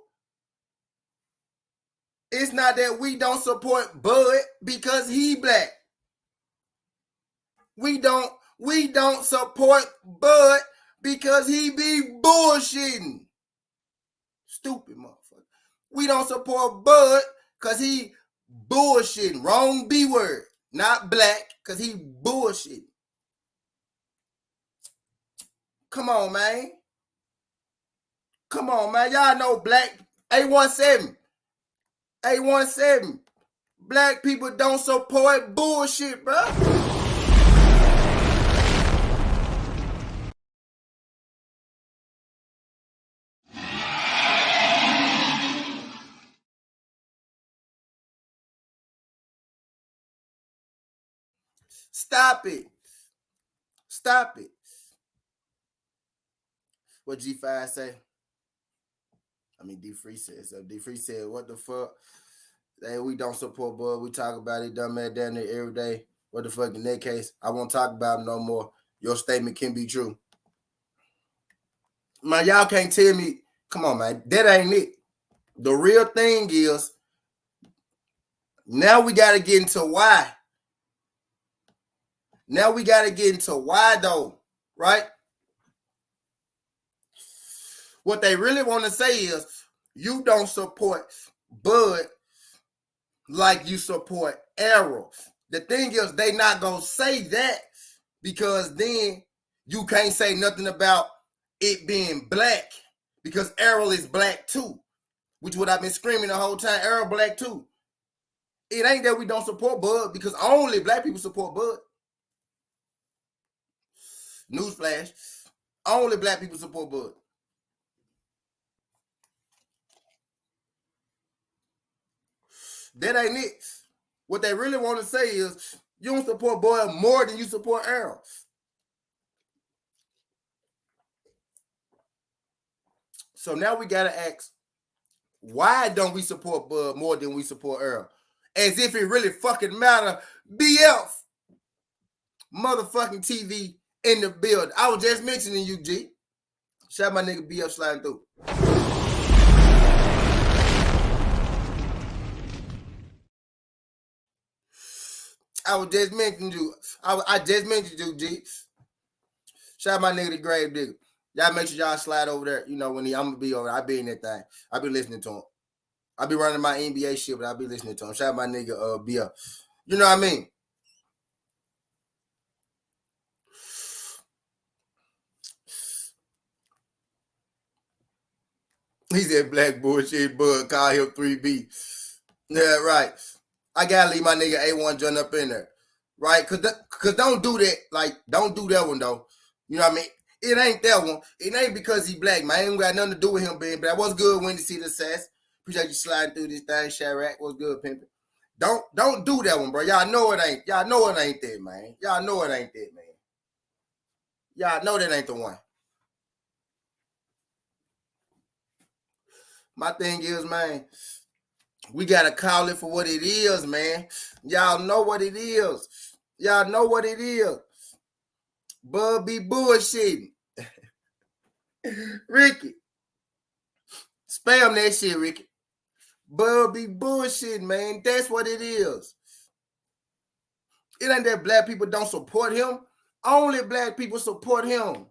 It's not that we don't support Bud because he black. We don't support Bud because he be bullshitting. Stupid motherfucker. We don't support Bud because he bullshitting. Wrong B word. Not black because he bullshitting. Come on, man. Come on, man. Y'all know black. 817. 817. Black people don't support bullshit, bro. Stop it. Stop it. What G5 say? I mean, D3 said. So D3 said, what the fuck? Hey, we don't support Bud. We talk about it, dumb man down there every day. What the fuck in that case? I won't talk about him no more. Your statement can be true. Man, y'all can't tell me. Come on, man. That ain't it. The real thing is, now we got to get into why. Now we got to get into why, though, right? What they really want to say is, you don't support Bud like you support Errol. The thing is, they not going to say that because then you can't say nothing about it being black because Errol is black too, which what I've been screaming the whole time. Errol black too. It ain't that we don't support Bud because only black people support Bud. Newsflash, only black people support Bud. That ain't it. What they really want to say is you don't support Boyle more than you support Earl. So now we gotta ask, why don't we support Bud more than we support Earl? As if it really fucking matter. BF motherfucking TV in the building. I was just mentioning you, G. Shout my nigga BF sliding through. I was just mentioning you. I just mentioned you, G. Shout my nigga the Grave Digger. Y'all make sure y'all slide over there. You know, when I'm gonna be over there, I be in that thing. I be listening to him. I be running my NBA shit, but I be listening to him. Shout out my nigga BF. You know what I mean? He said black bullshit bud, call him 3B. Yeah, right. I gotta leave my nigga A1 joint up in there. Right? Cause don't do that. Like, don't do that one though. You know what I mean? It ain't that one. It ain't because he black, man. It ain't got nothing to do with him being black. What's good when you see the sass? Appreciate you sliding through this thing, Chirac. What's good, pimpin'? Don't do that one, bro. Y'all know it ain't. Y'all know it ain't that, man. Y'all know it ain't that, man. Y'all know that ain't the one. My thing is, man, we gotta call it for what it is, man. Y'all know what it is. Y'all know what it is. Bud be bullshitting. Ricky. Spam that shit, Ricky. Bud be bullshitting, man. That's what it is. It ain't that black people don't support him. Only black people support him.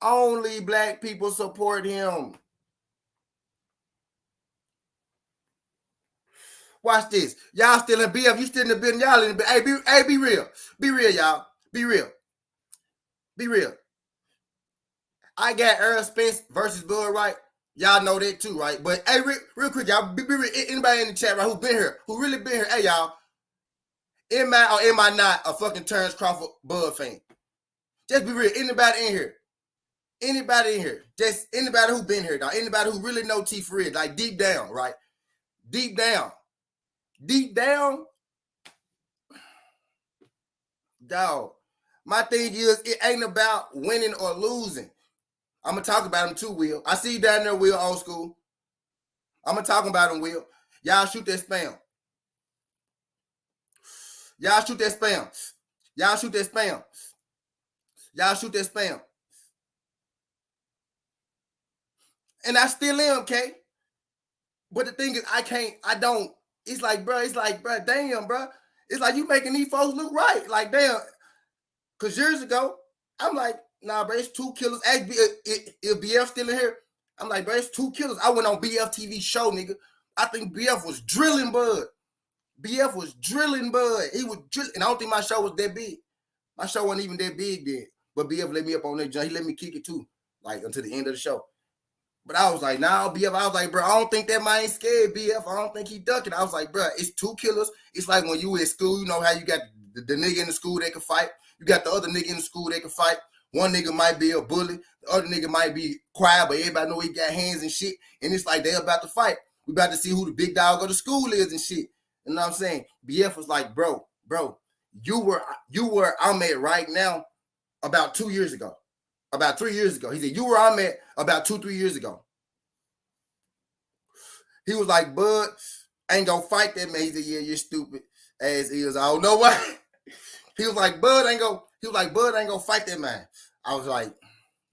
Only black people support him. Watch this. Y'all still in BF. You still in the building. Y'all in the building. Hey, be real. Be real, y'all. Be real. Be real. I got Earl Spence versus Bud Wright. Y'all know that too, right? But hey, real quick, y'all, be real. Anybody in the chat, right, who been here, who really been here? Hey, y'all. Am I or am I not a fucking Terrence Crawford Bud fan? Just be real. Anybody in here? Anybody in here? Just anybody who been here, dog. Anybody who really know T for real, like deep down, right? Deep down. Deep down, dog. My thing is, it ain't about winning or losing. I'm going to talk about him too, Will. I see you down there, Will, old school. I'm going to talk about him, Will. Y'all shoot that spam. Y'all shoot that spam. Y'all shoot that spam. Y'all shoot that spam. And I still am, okay? But the thing is, I don't. It's like, bro, damn, bro. It's like you making these folks look right. Like, damn. Because years ago, I'm like, nah, bro, it's 2 killers. If BF still in here, I'm like, bro, it's 2 killers. I went on BF TV show, nigga. I think BF was drilling Bud. BF was drilling Bud. He was drilling. And I don't think my show was that big. My show wasn't even that big then. But BF let me up on that joint. He let me kick it too, like until the end of the show. But I was like, nah, BF. I was like, bro, I don't think that man scared, BF. I don't think he ducking. I was like, bro, it's 2 killers. It's like when you in school, you know how you got the nigga in the school that can fight. You got the other nigga in the school that can fight. One nigga might be a bully. The other nigga might be quiet, but everybody know he got hands and shit. And it's like they about to fight. We about to see who the big dog of the school is and shit. You know what I'm saying? BF was like, bro, you were I'm at right now about 2 years ago. About 3 years ago. He said, you were I'm at about 2-3 years ago. He was like, Bud, ain't gonna fight that man. He said, yeah, you're stupid ass is. I don't know why. He was like, Bud ain't gonna fight that man. I was like,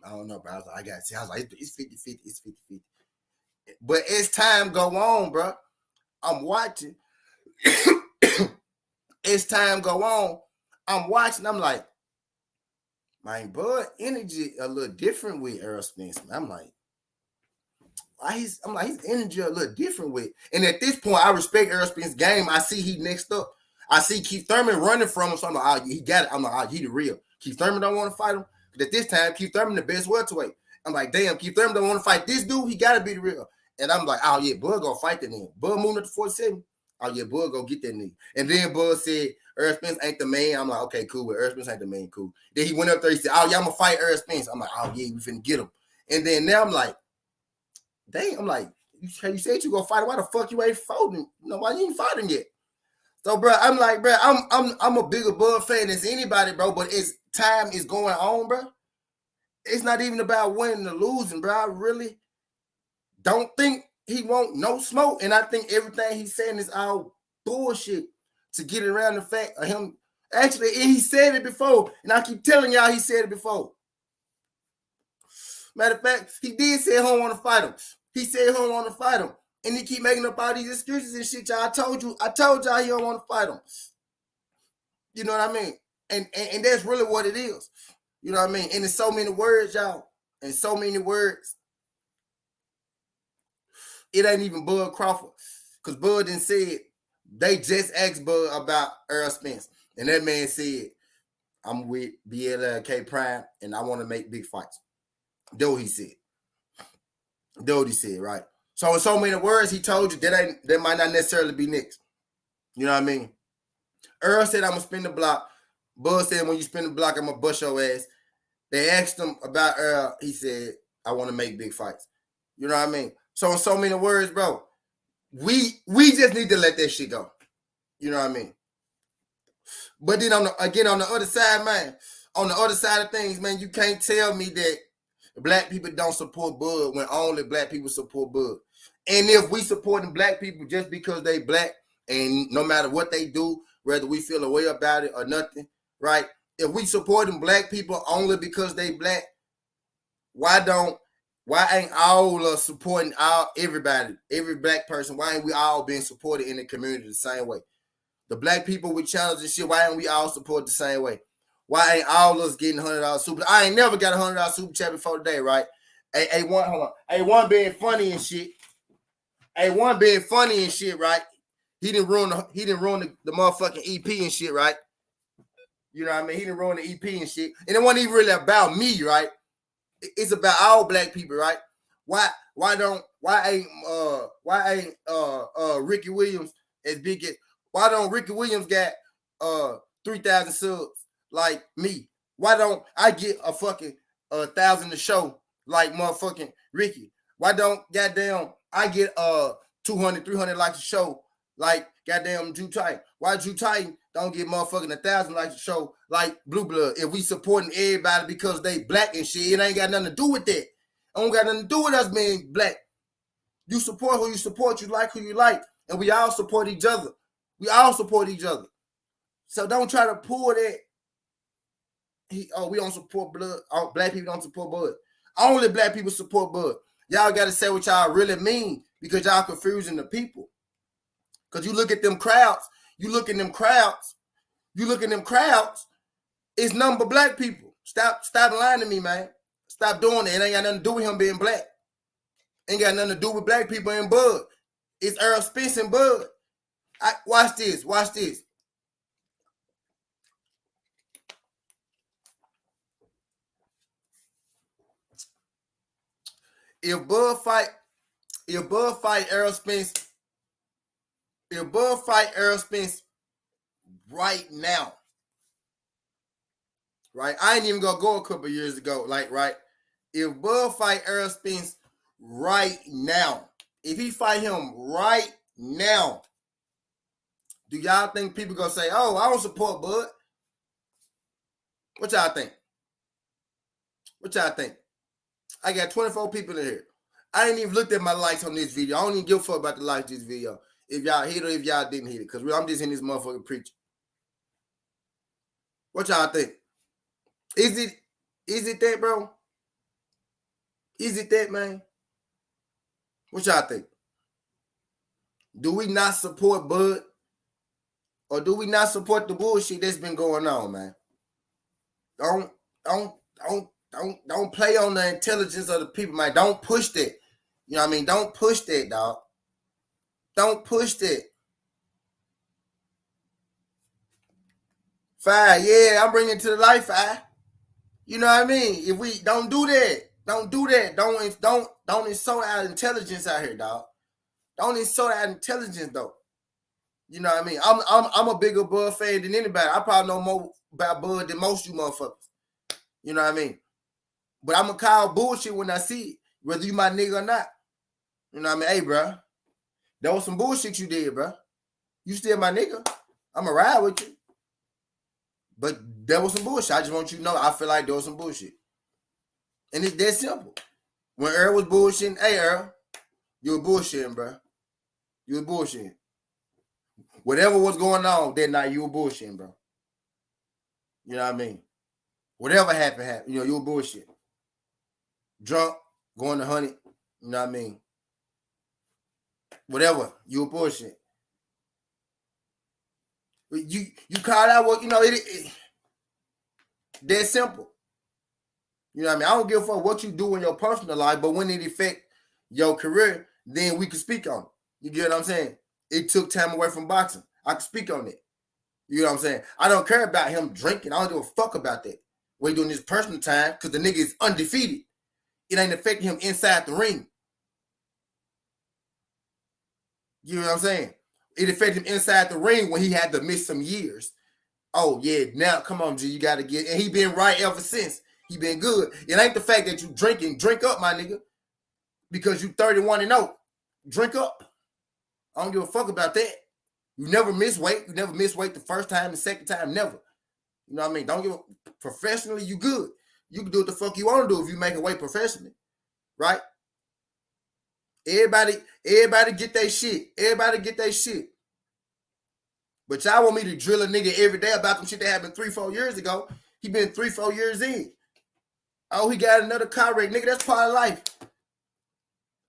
I don't know, bro. I was like, I gotta see. I was like, it's 50-50. It's 50-50. But as time go on, bro, I'm watching. As time go on, I'm watching. I'm like, man, Bud energy a little different with Earl Spence. I'm like, his energy a little different with. And at this point, I respect Earl Spence's game. I see he next up. I see Keith Thurman running from him. So I'm like, he got it. I'm like, he the real. Keith Thurman don't want to fight him. But at this time, Keith Thurman the best welterweight. I'm like, damn, Keith Thurman don't want to fight this dude. He got to be the real. And I'm like, oh, yeah, Bud gonna fight that nigga. Bud moving up to 47. Oh, yeah, Bud gonna get that nigga. And then Bud said, Earl Spence ain't the man. I'm like, okay, cool. But Earl Spence ain't the man, cool. Then he went up there. He said, oh, yeah, I'm gonna fight Earl Spence. I'm like, oh, yeah, we finna get him. And then now I'm like, dang, I'm like, You said you gonna fight him. Why the fuck you ain't fighting? You know, why you ain't fighting yet? So, bro, I'm like, bro, I'm a bigger Bud fan than anybody, bro. But it's time is going on, bro. It's not even about winning or losing, bro. I really don't think he want no smoke, and I think everything he's saying is all bullshit to get around the fact of him. Actually, he said it before, and I keep telling y'all he said it before. Matter of fact, he did say he don't want to fight him. He said he don't want to fight him. And he keep making up all these excuses and shit, y'all. I told y'all he don't want to fight him. You know what I mean? And that's really what it is. You know what I mean? And in so many words, y'all. In so many words. It ain't even Bud Crawford. Because Bud done said, they just asked Bud about Earl Spence. And that man said, I'm with BLK Prime and I want to make big fights. That's what he said. That's what he said, right? So in so many words, he told you that might not necessarily be next. You know what I mean? Earl said, I'm going to spin the block. Bud said, when you spin the block, I'm going to bust your ass. They asked him about Earl. He said, I want to make big fights. You know what I mean? So in so many words, bro, we just need to let that shit go. You know what I mean? But then on the other side, man, on the other side of things, man, you can't tell me that black people don't support Bud when only black people support Bud. And if we supporting black people just because they black and no matter what they do, whether we feel a way about it or nothing, right? If we supporting black people only because they black, why ain't all of us supporting everybody, every black person? Why ain't we all being supported in the community the same way? The black people with channels and shit, why ain't we all supported the same way? Why ain't all of us getting $100 super? I ain't never got a $100 super chat before today, right? A1, hold on. A1 being funny and shit. A1 being funny and shit, right? He didn't ruin the motherfucking EP and shit, right? You know what I mean? He didn't ruin the EP and shit. And it wasn't even really about me, right? It's about all black people, right? Why ain't Ricky Williams as big as, why don't Ricky Williams got 3,000 subs like me? Why don't I get a fucking 1,000 a show like motherfucking Ricky? Why don't goddamn I get 200, 300 likes a show like goddamn Drew Titan? Why Drew Titan don't get motherfucking 1,000 likes a show like Blue Blood? If we supporting everybody because they black and shit, it ain't got nothing to do with that. It don't got nothing to do with us being black. You support who you support, you like who you like, and we all support each other. We all support each other. So don't try to pull that. We don't support blood. Black people don't support Bud. Only black people support Bud. Y'all got to say what y'all really mean because y'all confusing the people. Because you look at them crowds. It's nothing but black people. Stop lying to me, man. Stop doing it. It ain't got nothing to do with him being black. Ain't got nothing to do with black people and Bud. It's Earl Spence and Bud. Watch this. If Bud fight Earl Spence right now, right? I ain't even gonna go a couple years ago, like, right? If Bud fight Earl Spence right now, if he fight him right now, do y'all think people gonna say, oh, I don't support Bud? What y'all think? I got 24 people in here. I ain't even looked at my likes on this video. I don't even give a fuck about the likes of this video. If y'all hit it or if y'all didn't hit it. Because I'm just in this motherfucker preaching. What y'all think? Is it that, bro? Is it that, man? What y'all think? Do we not support Bud? Or do we not support the bullshit that's been going on, man? Don't play on the intelligence of the people, man. Don't push that. You know what I mean? Don't push that, dog. Don't push that. Fire, yeah, I'm bringing it to the light, fire. You know what I mean? If we don't do that, don't insult our intelligence out here, dog. Don't insult our intelligence, though. You know what I mean? I'm a bigger Bud fan than anybody. I probably know more about Bud than most of you motherfuckers. You know what I mean? But I'm gonna call bullshit when I see it, whether you my nigga or not. You know what I mean? Hey, bro, that was some bullshit you did, bro. You still my nigga. I'ma ride with you. But there was some bullshit. I just want you to know I feel like there was some bullshit. And it's that simple. When Earl was bullshitting, hey Earl, you were bullshitting, bro. You were bullshitting. Whatever was going on that night, you were bullshitting, bro. You know what I mean? Whatever happened. You know, you were bullshit. Drunk, going to Honey, you know what I mean? Whatever, you were bullshit. You called out what, you know, it that simple. You know what I mean? I don't give a fuck what you do in your personal life, but when it affect your career, then we can speak on it. You get what I'm saying? It took time away from boxing. I can speak on it. You know what I'm saying? I don't care about him drinking. I don't give a fuck about that. What he doing his personal time, because the nigga is undefeated. It ain't affecting him inside the ring. You know what I'm saying? It affected him inside the ring when he had to miss some years. Oh, yeah, now come on, G, you got to get... And he been right ever since. He been good. It ain't the fact that you drinking. Drink up, my nigga. Because you 31-0. Drink up. I don't give a fuck about that. You never miss weight. You never miss weight the first time, the second time, never. You know what I mean? Don't give a... Professionally, you good. You can do what the fuck you want to do if you make a weight professionally. Right? Everybody get their shit. Everybody get their shit. But y'all want me to drill a nigga every day about some shit that happened 3-4 years ago. He been 3-4 years in. Oh, he got another car wreck. Nigga, that's part of life.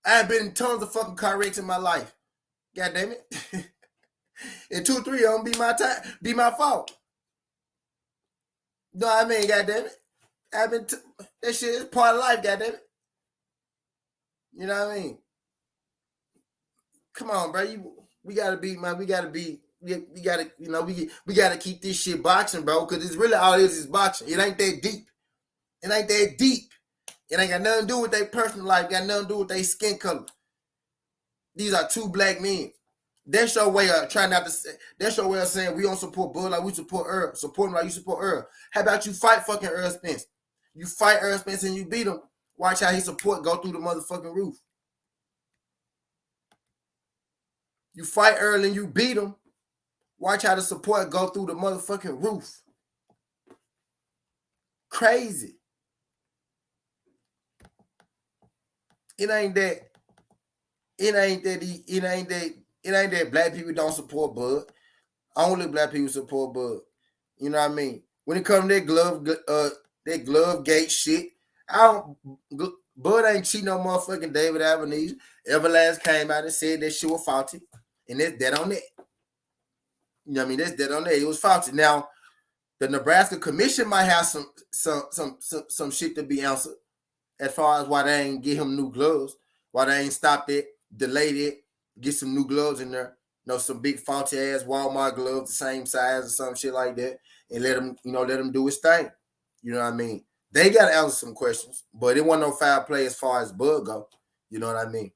I have been in tons of fucking car wrecks in my life. God damn it. And 2-3 of them be my fault. You know what I mean, god damn it. That shit is part of life, god damn it. You know what I mean? Come on, bro. We gotta be, man. We gotta, you know, we gotta keep this shit boxing, bro. Cause it's really all it is boxing. It ain't that deep. It ain't that deep. It ain't got nothing to do with their personal life. Got nothing to do with their skin color. These are two black men. That's your way of trying not to say. That's your way of saying we don't support Bud like we support Earl. Support him like you support Earl. How about you fight fucking Earl Spence? You fight Earl Spence and you beat him. Watch how his support go through the motherfucking roof. You fight Earl and you beat him. Watch how the support go through the motherfucking roof. Crazy. It ain't that black people don't support Bud. Only black people support Bud. You know what I mean? When it comes to that glove gate shit, Bud ain't cheating no motherfucking David Avenese. Everlast came out and said that shit was faulty. And that's dead on that. You know what I mean? That's dead on that. It was faulty. Now, the Nebraska Commission might have some shit to be answered as far as why they ain't get him new gloves, why they ain't stopped it, delayed it, get some new gloves in there. You know, some big faulty ass Walmart gloves, the same size or some shit like that, and let him do his thing. You know what I mean? They got to answer some questions, but it wasn't no foul play as far as Bud go. You know what I mean?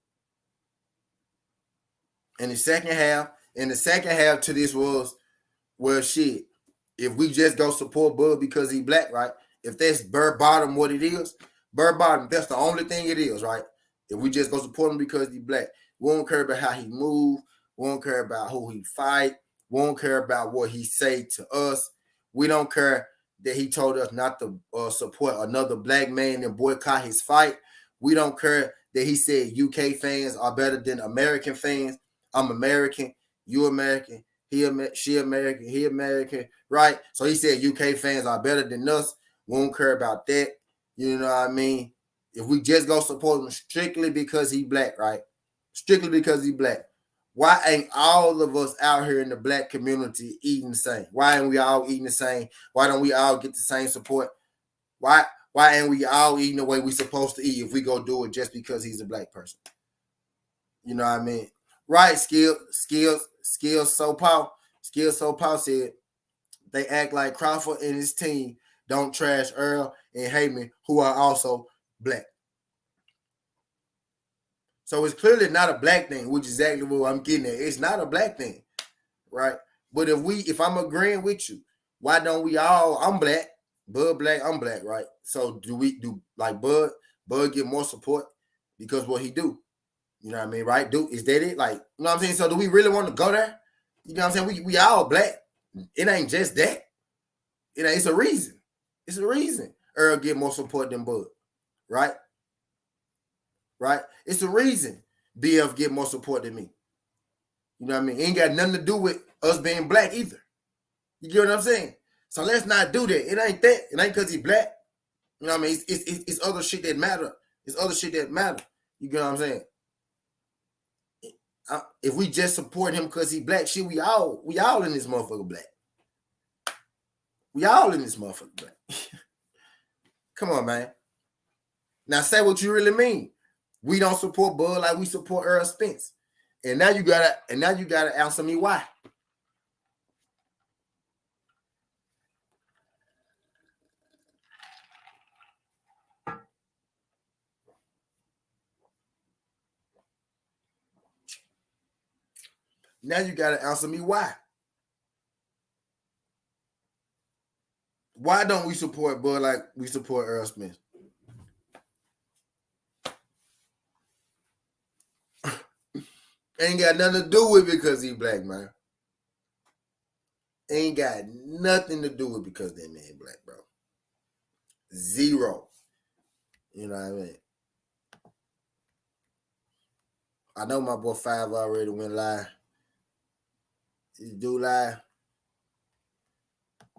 In the second half to this was, well, shit, if we just go support Bud because he black, right? If that's bare bottom what it is, bare bottom, that's the only thing it is, right? If we just go support him because he black, we don't care about how he move, we don't care about who he fight, we don't care about what he say to us, we don't care that he told us not to support another black man and boycott his fight, we don't care that he said UK fans are better than American fans. I'm American, you American, she American, he American, right? So he said UK fans are better than us. We don't care about that. You know what I mean? If we just go support him strictly because he black, right? Strictly because he black. Why ain't all of us out here in the black community eating the same? Why ain't we all eating the same? Why don't we all get the same support? Why ain't we all eating the way we supposed to eat if we go do it just because he's a black person? You know what I mean? Right, Skills So Paul said they act like Crawford and his team don't trash Earl and Heyman, who are also black. So it's clearly not a black thing, which is exactly what I'm getting at. It's not a black thing, right? But if I'm agreeing with you, why don't we all? I'm black, Bud black, I'm black, right? So do like Bud get more support because what he do? You know what I mean, right? Is that it? Like, you know what I'm saying? So do we really want to go there? You know what I'm saying? We all black. It ain't just that. It's a reason. It's a reason Earl get more support than Bud, right? Right? It's a reason BF get more support than me. You know what I mean? It ain't got nothing to do with us being black either. You get what I'm saying? So let's not do that. It ain't that. It ain't because he's black. You know what I mean? It's other shit that matter. It's other shit that matter. You get what I'm saying? If we just support him because he black, shit, we all in this motherfucker black. We all in this motherfucker black. Come on, man. Now say what you really mean. We don't support Bud like we support Earl Spence. And now you gotta answer me why. Now you gotta answer me why. Why don't we support Bud like we support Earl Spence? Ain't got nothing to do with it because he black, man. Ain't got nothing to do with it because that man black, bro. Zero. You know what I mean? I know my boy 5 already went live. He do live.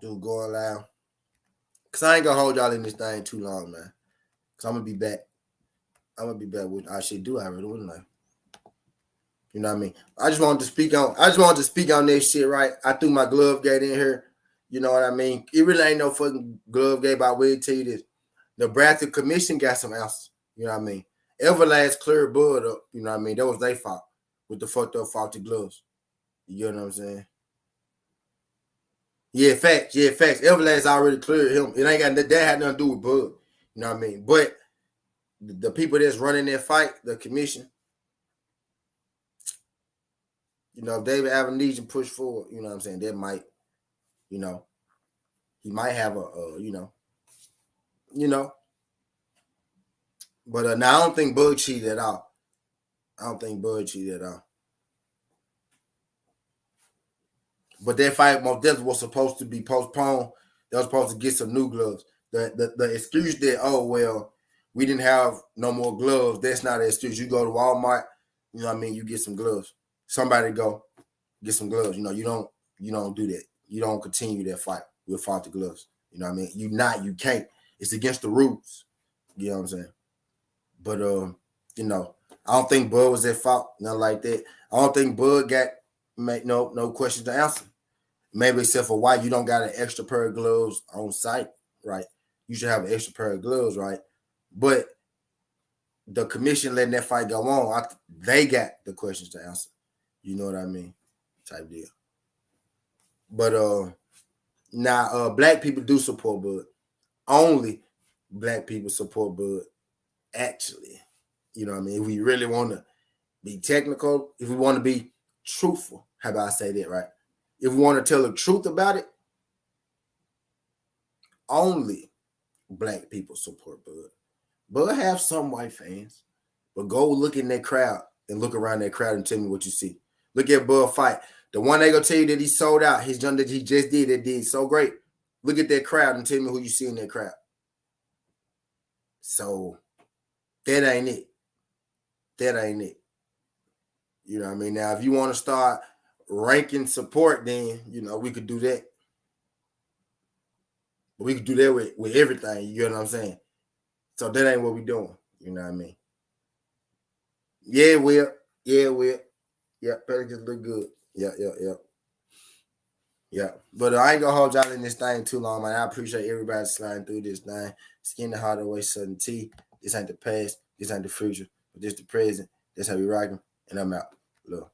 Do going live. Cause I ain't gonna hold y'all in this thing too long, man. Cause I'm gonna be back. With I should do already, wouldn't I? You know what I mean? I just wanted to speak on that shit, right? I threw my glove gate in here. You know what I mean? It really ain't no fucking glove gate, but I will tell you this. The Nebraska Commission got some answers. You know what I mean? Everlast cleared Bud up. You know what I mean? That was their fault with the fucked up faulty gloves. You know what I'm saying? Yeah, facts. Everlast already cleared him. It ain't got that had nothing to do with Bud. You know what I mean? But the people that's running that fight, the commission, you know, if David Avenesian push forward, you know what I'm saying, that might, you know, he might have a you know. But now I don't think Bud cheated at all. But that fight most definitely was supposed to be postponed. They were supposed to get some new gloves. The excuse that, oh, well, we didn't have no more gloves, that's not an excuse. You go to Walmart, you know what I mean, you get some gloves. Somebody go get some gloves. You know, you don't do that. You don't continue that fight with faulty gloves. You know what I mean? You can't. It's against the rules. You know what I'm saying? But you know, I don't think Bud was at fault, nothing like that. I don't think Bud got no questions to answer. Maybe except for why you don't got an extra pair of gloves on site, right? You should have an extra pair of gloves, right? But the commission letting that fight go on, they got the questions to answer. You know what I mean? Type deal. But now black people do support Bud. Only black people support Bud. Actually, you know what I mean? If we really want to be technical, if we want to be truthful, how about I say that, right? If we want to tell the truth about it, only black people support Bud. Bud have some white fans, but go look in that crowd and look around that crowd and tell me what you see. Look at Bud fight. The one they gonna tell you that he sold out, his jump that he just did, that did so great. Look at that crowd and tell me who you see in that crowd. So that ain't it. You know what I mean? Now, if you want to start ranking support, then, you know, we could do that. But we could do that with everything, you know what I'm saying? So that ain't what we doing, you know what I mean? Yeah, Will. Yeah, Pelicans look good. Yeah. But I ain't gonna hold y'all in this thing too long, man. I appreciate everybody sliding through this thing. Skin the hard away, Southern T. This ain't the past. This ain't the future. But this the present. That's how we rocking. And I'm out. Look.